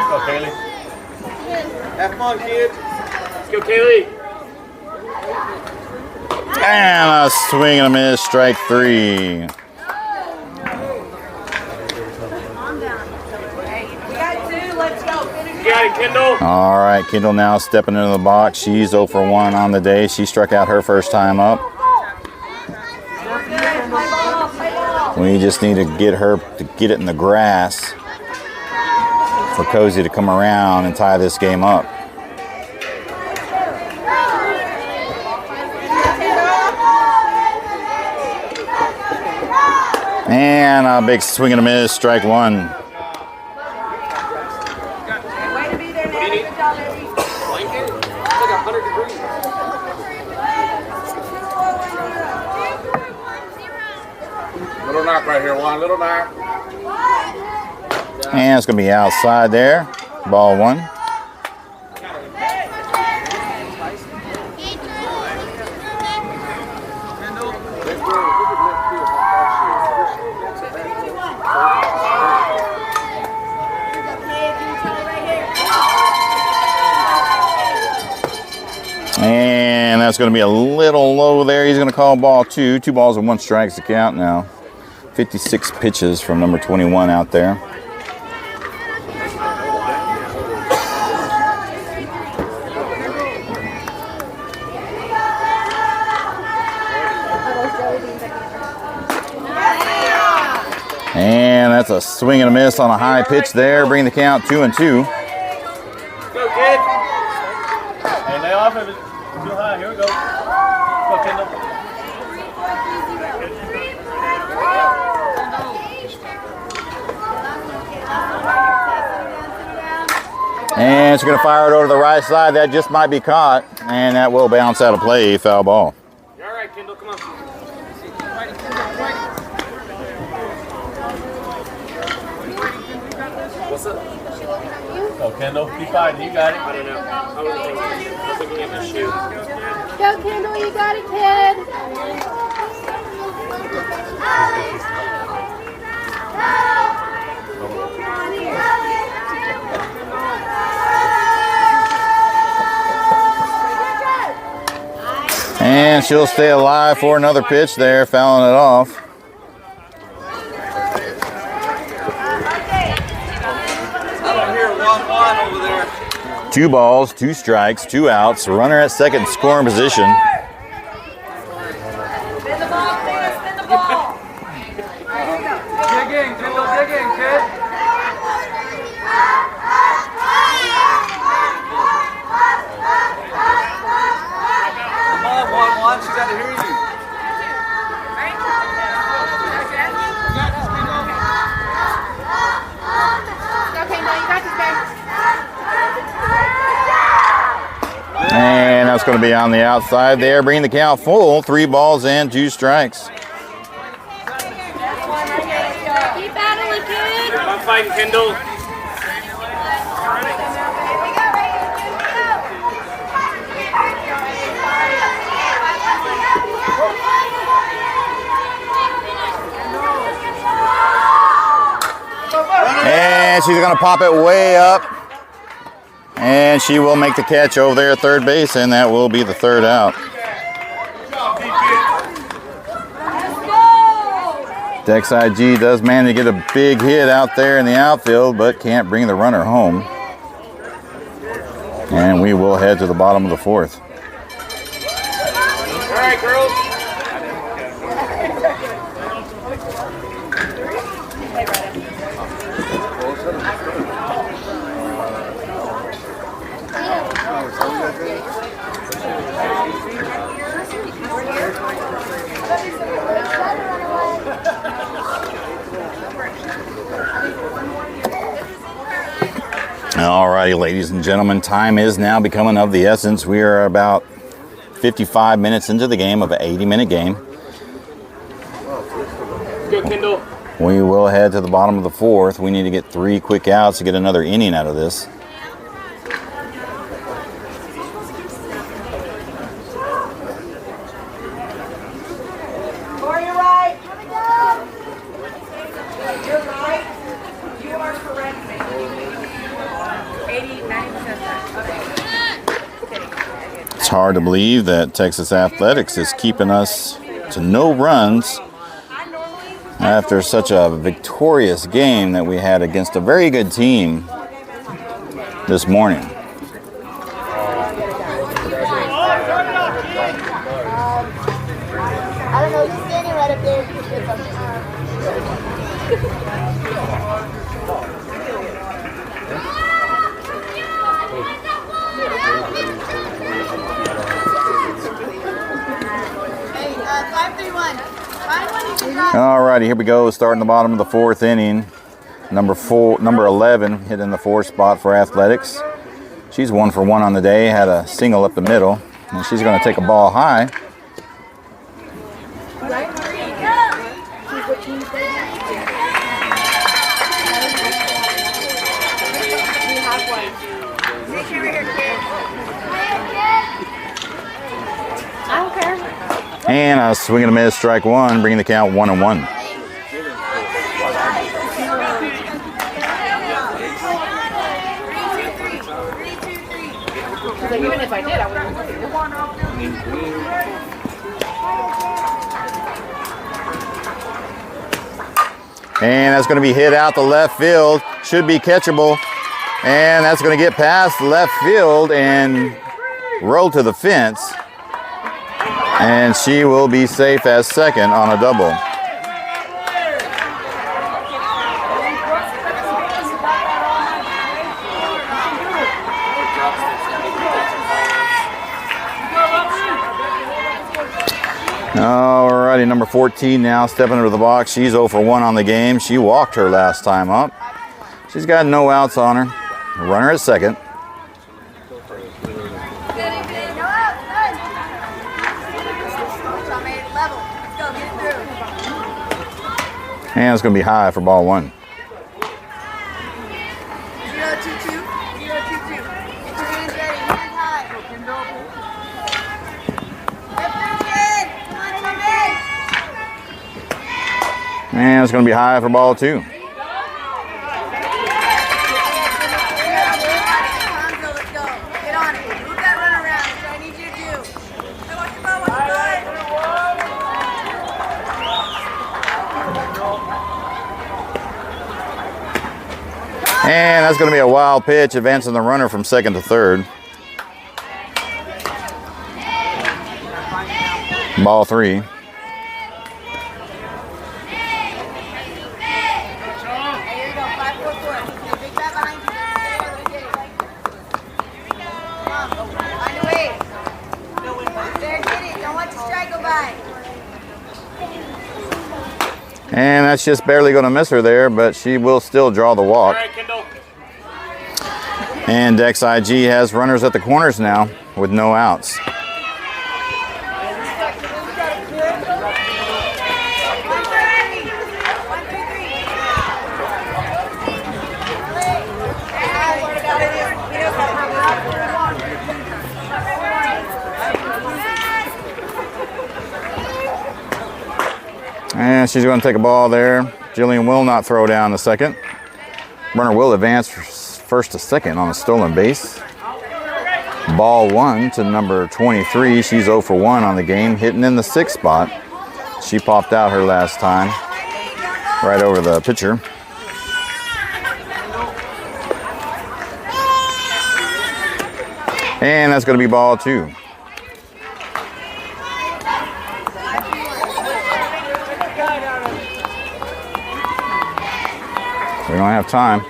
Go, Kaylee. Have fun, kids. Let's go, Kaylee. And a swing and a miss, strike 3. You got it, Kendall. All right, Kendall now stepping into the box. She's 0 for 1 on the day. She struck out her first time up. We just need to get her to get it in the grass for Cozy to come around and tie this game up. And a big swing and a miss, strike 1. Little knock right here, Juan. Little knock. And it's going to be outside there. Ball 1. And that's going to be a little low there. He's going to call ball 2. 2 balls and 1 strike's the count now. 56 pitches from number 21 out there. And that's a swing and a miss on a high pitch there, bringing the count 2-2. Go, kid. Hey, lay off if it's too high. Here we go. Go, Kendall. And it's going to fire it over to the right side. That just might be caught, and that will bounce out of play, foul ball. You're all right, Kendall. Come on. What's up? Go, Kendall. Keep fighting. You got it. I don't know. I was looking at the shoe. Go, Kendall, you got it, kid. And she'll stay alive for another pitch there, fouling it off. I hear 1-1 over there. 2 balls, 2 strikes, 2 outs. Runner at second, scoring position. Spin the ball, Taylor, spin the ball. Dig in, kid. Come on, 1-1. She's got to hear you. Okay, no, you got this, babe. And that's going to be on the outside there, bringing the count full. 3 balls and 2 strikes. Keep battling, kid. I'm fighting, Kendall. And she's going to pop it way up. And she will make the catch over there at third base, and that will be the 3rd out. Dex IG does manage to get a big hit out there in the outfield, but can't bring the runner home. And we will head to the bottom of the 4th. All right, girls. Alrighty, ladies and gentlemen, time is now becoming of the essence. We are about 55 minutes into the game of an 80-minute game. Go, Kendall. We will head to the bottom of the 4th. We need to get 3 quick outs to get another inning out of this. Or you're right. You're right. You are correct. 90%. It's hard to believe that Texas Athletics is keeping us to no runs after such a victorious game that we had against a very good team this morning. I don't know, just standing right up there. Hey, 531. Alrighty, here we go. Starting the bottom of the 4th inning. Number 11 hitting the 4th spot for Athletics. She's 1 for 1 on the day. Had a single up the middle, and she's going to take a ball high. I don't care. And a swing and a miss, strike 1, bringing the count 1-1. Even if I did, I wouldn't. And that's going to be hit out to left field. Should be catchable. And that's going to get past left field and roll to the fence. And she will be safe as second on a double. Alrighty, number 14 now stepping into the box. She's 0 for 1 on the game. She walked her last time up. She's got no outs on her. Runner at second. And it's going to be high for ball 1. 0-2-2. 0-2-2. Get your hands ready. Hands high. And it's going to be high for ball 2. Let's go. Get on it. Move that run around. That's what I need you to do. Hey, watch your ball, watch your ball. that's going to be a wild pitch, advancing the runner from second to third. Ball 3. Here you go, 5-4-4. Big bat behind you. Come on, find a way. There, get it. Don't let the strike go by. And that's just barely going to miss her there, but she will still draw the walk. All right, Kendall. And XIG has runners at the corners now with no outs. And she's going to take a ball there. Jillian will not throw down the second. Runner will advance first to second on a stolen base. Ball 1 to number 23. She's 0 for 1 on the game, hitting in the 6th spot. She popped out her last time, right over the pitcher. And that's going to be ball 2. We don't have time.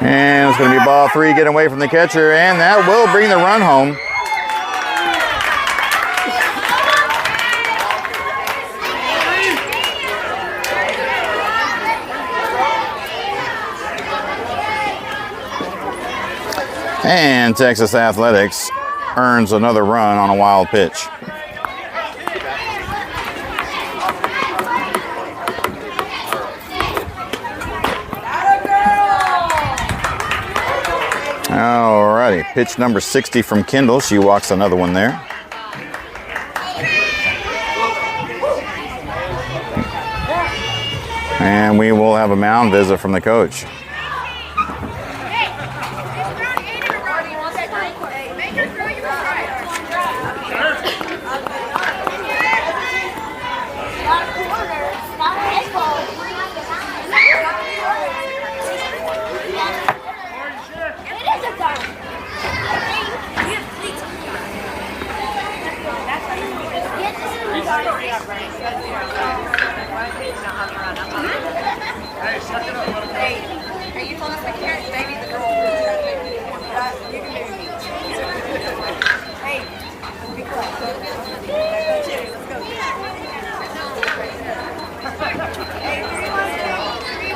And it's going to be ball 3, getting away from the catcher, and that will bring the run home. And Texas Athletics earns another run on a wild pitch. Alrighty, pitch number 60 from Kendall. She walks another one there. And we will have a mound visit from the coach.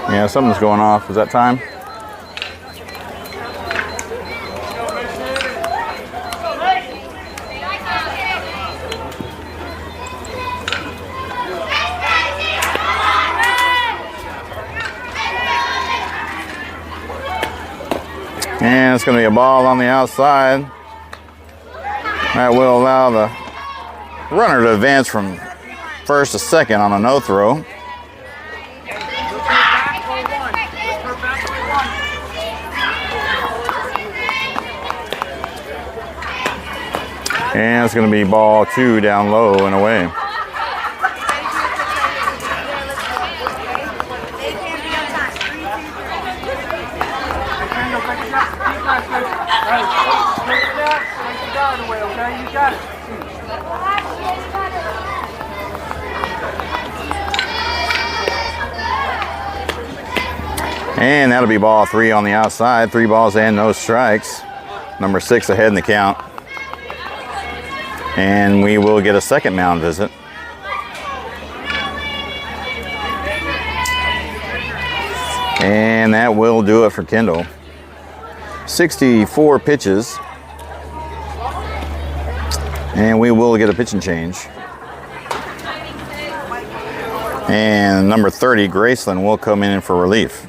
Yeah, something's going off. Is that time? And it's going to be a ball on the outside. That will allow the runner to advance from first to second on a no throw. And it's going to be ball 2 down low and away. And that'll be ball 3 on the outside. 3 balls and no strikes. Number 6 ahead in the count. And we will get a second mound visit. And that will do it for Kendall. 64 pitches. And we will get a pitching change. And number 30, Graceland, will come in for relief.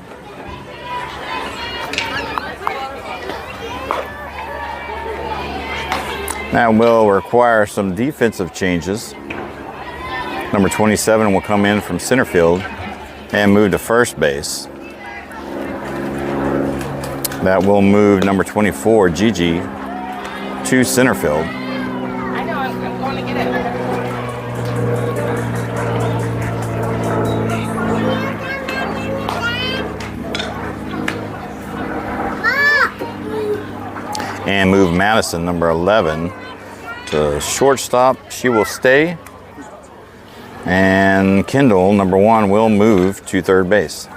That will require some defensive changes. Number 27 will come in from center field and move to first base. That will move number 24, Gigi, to center field. I know, I'm going to get it. And move Madison, number 11, to shortstop. She will stay. And Kendall, number 1, will move to third base.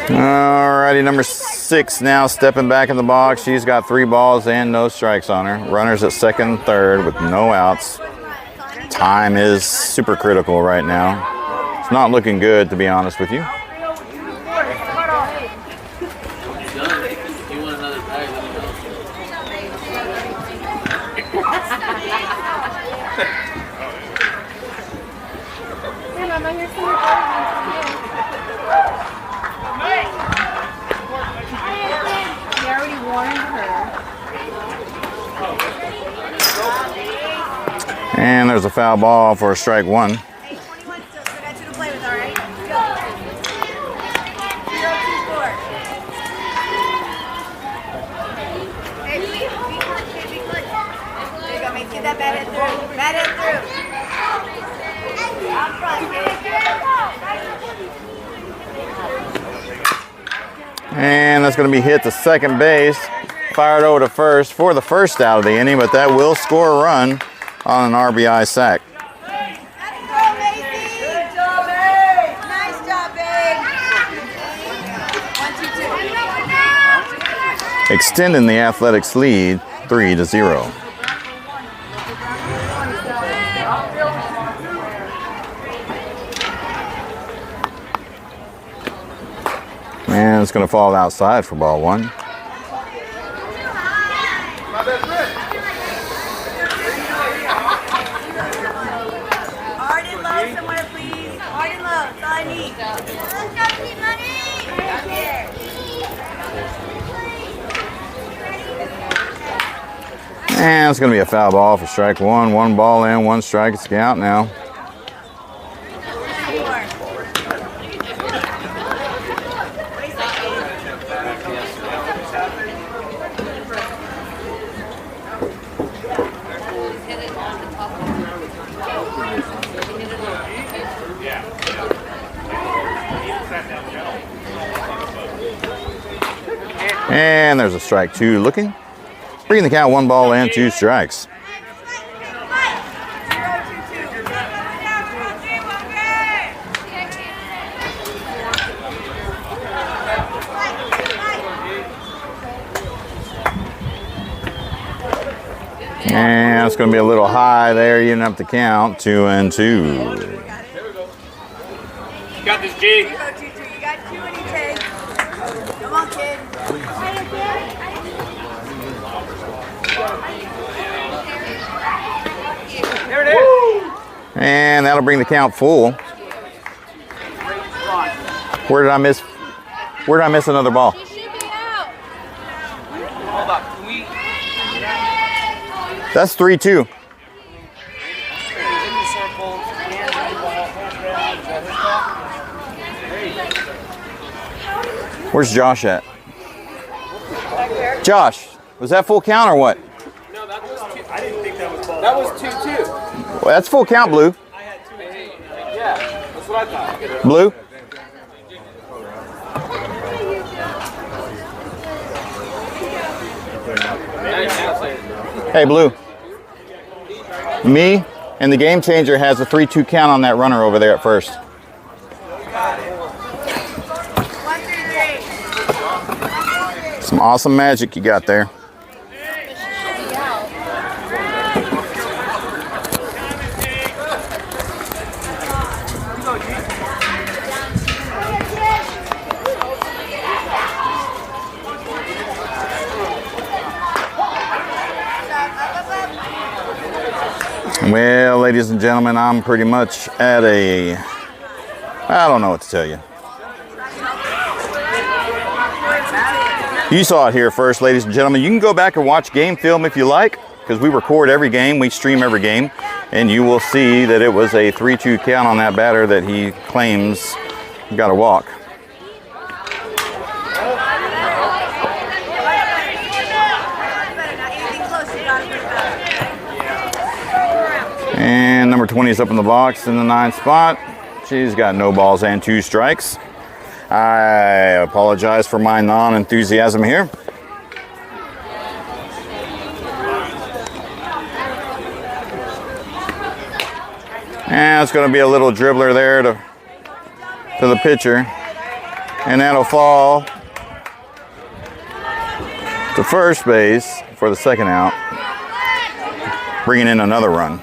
Alrighty, number 6 now stepping back in the box. She's got 3 balls and no strikes on her. Runners at second and third with no outs. Time is super critical right now. It's not looking good, to be honest with you. Hey, Mama, here's some more cards. He already warned her. And there's a foul ball for strike 1. Hey, 21 still, so I got you to play with, all right? Go. 0-2-4. Hey, be quick, kid, be quick. There you go, mate. Get that bad head through. Bad head through. Out front, And that's going to be hit to second base. Fired over to first for the first out of the inning, but that will score a run on an RBI sack. Let's go, Macy. Good job, babe. Nice job, babe. 1-2-2. Extending the Athletics lead 3-0. And it's going to fall outside for ball 1. Hard and low somewhere, please. Hard and low. That's all I need. Let's go, Team Money. Back here. And it's going to be a foul ball for strike 1. 1 ball in, 1 strike. It's out now. And there's a strike 2 looking. Bringing the count 1 ball and 2 strikes. And it's going to be a little high there. You didn't have to count. 2-2. Got this, G. You got 2 in each egg. Come on, kid. There it is. And that'll bring the count full. Where did I miss? Where did I miss another ball? She should be out. Hold up. Can we? That's 3-2. Where's Josh at? Josh, was that full count or what? No, that was 2. I didn't think that was ball. That was 2-2. Well, that's full count, Blue. Yeah, that's what I thought. Blue. Hey, Blue. Me and the game changer has a 3-2 count on that runner over there at first. 1, 2, 3. Some awesome magic you got there. Well, ladies and gentlemen, I'm pretty much at a, I don't know what to tell you. You saw it here first, ladies and gentlemen. You can go back and watch game film if you like, because we record every game, we stream every game, and you will see that it was a 3-2 count on that batter that he claims got a walk. And number 20 is up in the box in the 9th spot. She's got no balls and 2 strikes. I apologize for my non-enthusiasm here. And it's going to be a little dribbler there to the pitcher. And that'll fall to first base for the 2nd out, bringing in another run.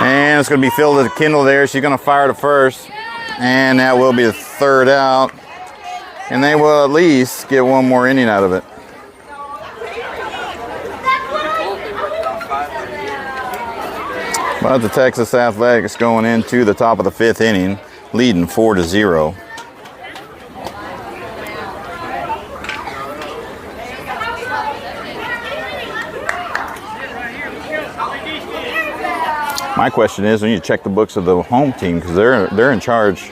And it's going to be filled to Kendall there. She's going to fire to first. And that will be the 3rd out. And they will at least get one more inning out of it. But the Texas Athletics going into the top of the 5th inning, leading 4-0. My question is, we need to check the books of the home team because they're in charge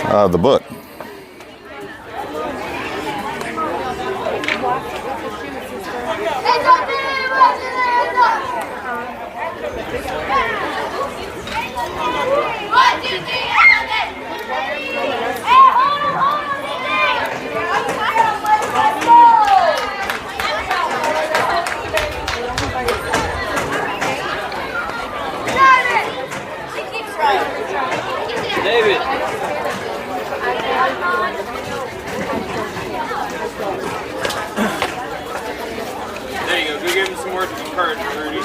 of the book. David. There you go. Go give him some words of encouragement, Rudy.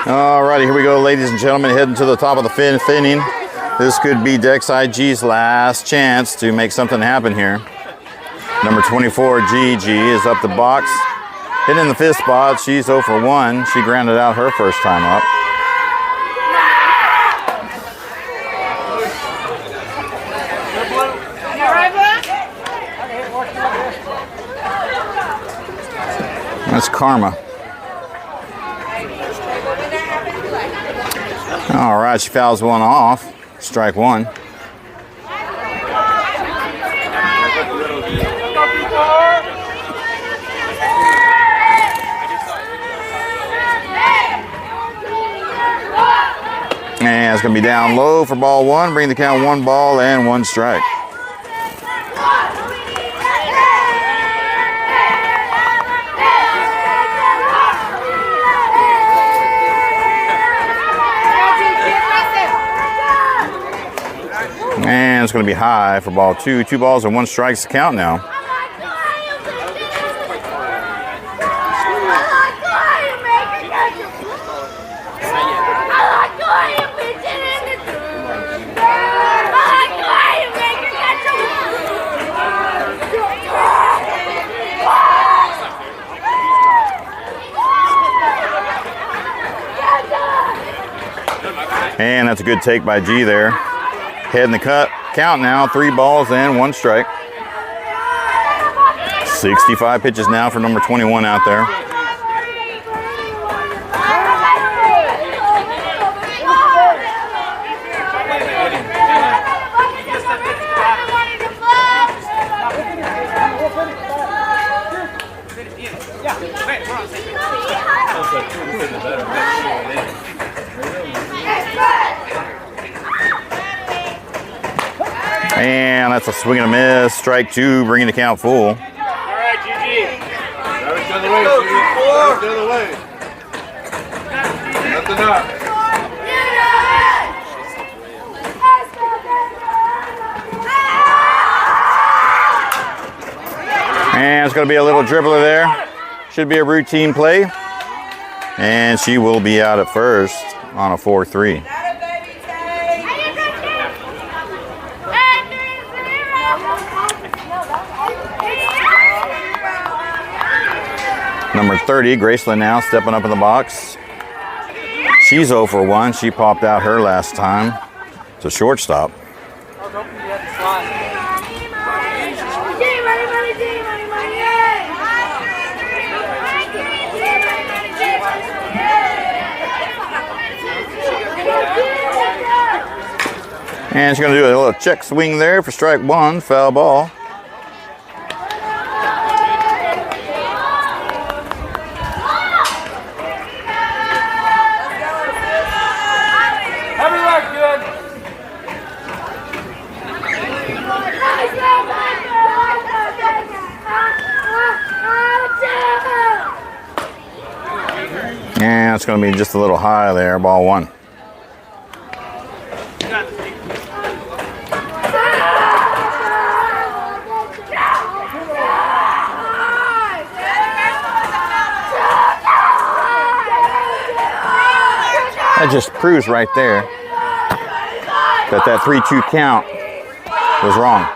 Alrighty, here we go, ladies and gentlemen, heading to the top of the 5th inning. This could be Dex IG's last chance to make something happen here. Number 24, Gigi, is up the box. Hitting in the 5th spot, she's 0 for 1. She grounded out her first time up. That's Karma. All right, she fouls one off. Strike 1. And it's going to be down low for ball 1. Bring the count 1 ball and 1 strike. it's going to be high for ball 2. 2 balls and 1 strike's the count now. And that's a good take by G there. Heading the count now, 3 balls and 1 strike. 65 pitches now for number 21 out there. And that's a swing and a miss. Strike 2, bringing the count full. All right, GG. Drive it the other way, Steve. Drive it the other way. Nothing up. And it's going to be a little dribbler there. Should be a routine play. And she will be out at first on a 4-3. Number 30, Graceland now stepping up in the box. She's 0 for 1. She popped out her last time. It's a shortstop. I was hoping you had the slot. And she's going to do a little check swing there for strike 1, foul ball. And it's going to be just a little high there, ball 1. That just proves right there that that 3-2 count was wrong.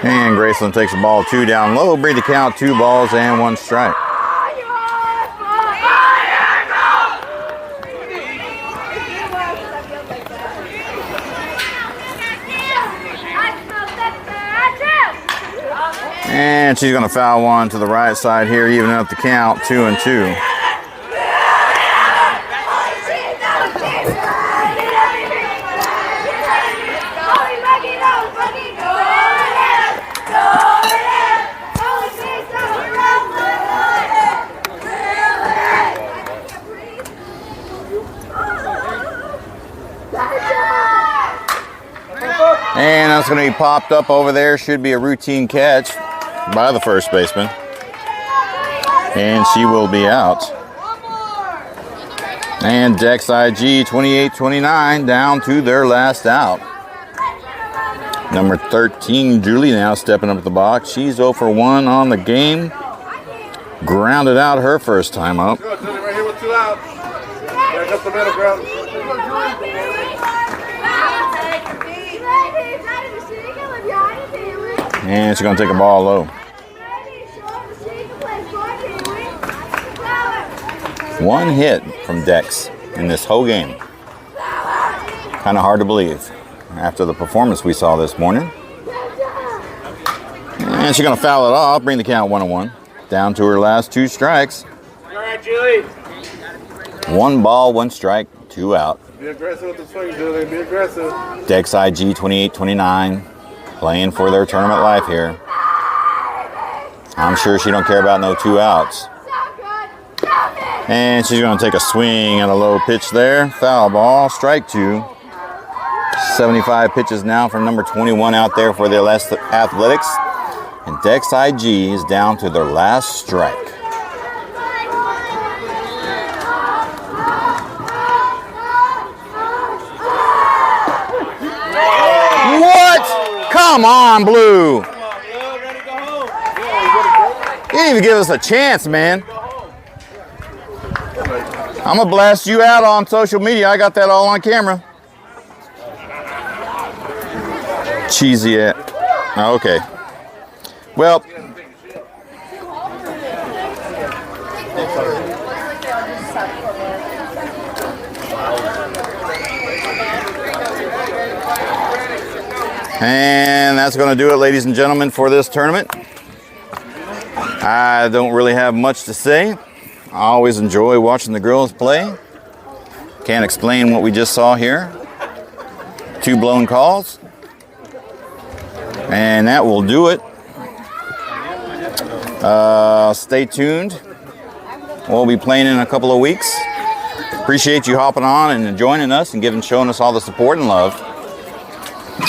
And Graceland takes the ball 2 down low, bring the count 2 balls and 1 strike. And she's going to foul 1 to the right side here, even up the count, 2-2. And that's going to be popped up over there. Should be a routine catch by the first baseman. And she will be out. And Dex IG 28-29 down to their last out. Number 13, Julie, now stepping up at the box. She's 0 for 1 on the game. Grounded out her first time up. Go, Julie, right here with 2 outs. Back up the middle, girl. And she's going to take a ball low. 1 hit from Dex in this whole game. Kind of hard to believe after the performance we saw this morning. And she's going to foul it off, bring the count 1-1. Down to her last 2 strikes. All right, Julie. 1 ball, 1 strike, 2 out. Be aggressive with the swing, Julie. Be aggressive. Dex IG 28-29. Playing for their tournament life here. I'm sure she don't care about no 2 outs. And she's going to take a swing at a low pitch there. Foul ball, strike 2. 75 pitches now from number 21 out there for the Athletics. And Dex IG is down to their last strike. Come on, Blue. Come on, Blue. Ready to go home. You didn't even give us a chance, man. I'm gonna blast you out on social media. I got that all on camera. Cheesy at. Okay. Well. And that's going to do it, ladies and gentlemen, for this tournament. I don't really have much to say. I always enjoy watching the girls play. Can't explain what we just saw here. 2 blown calls. And that will do it. Stay tuned. We'll be playing in a couple of weeks. Appreciate you hopping on and joining us and showing us all the support and love.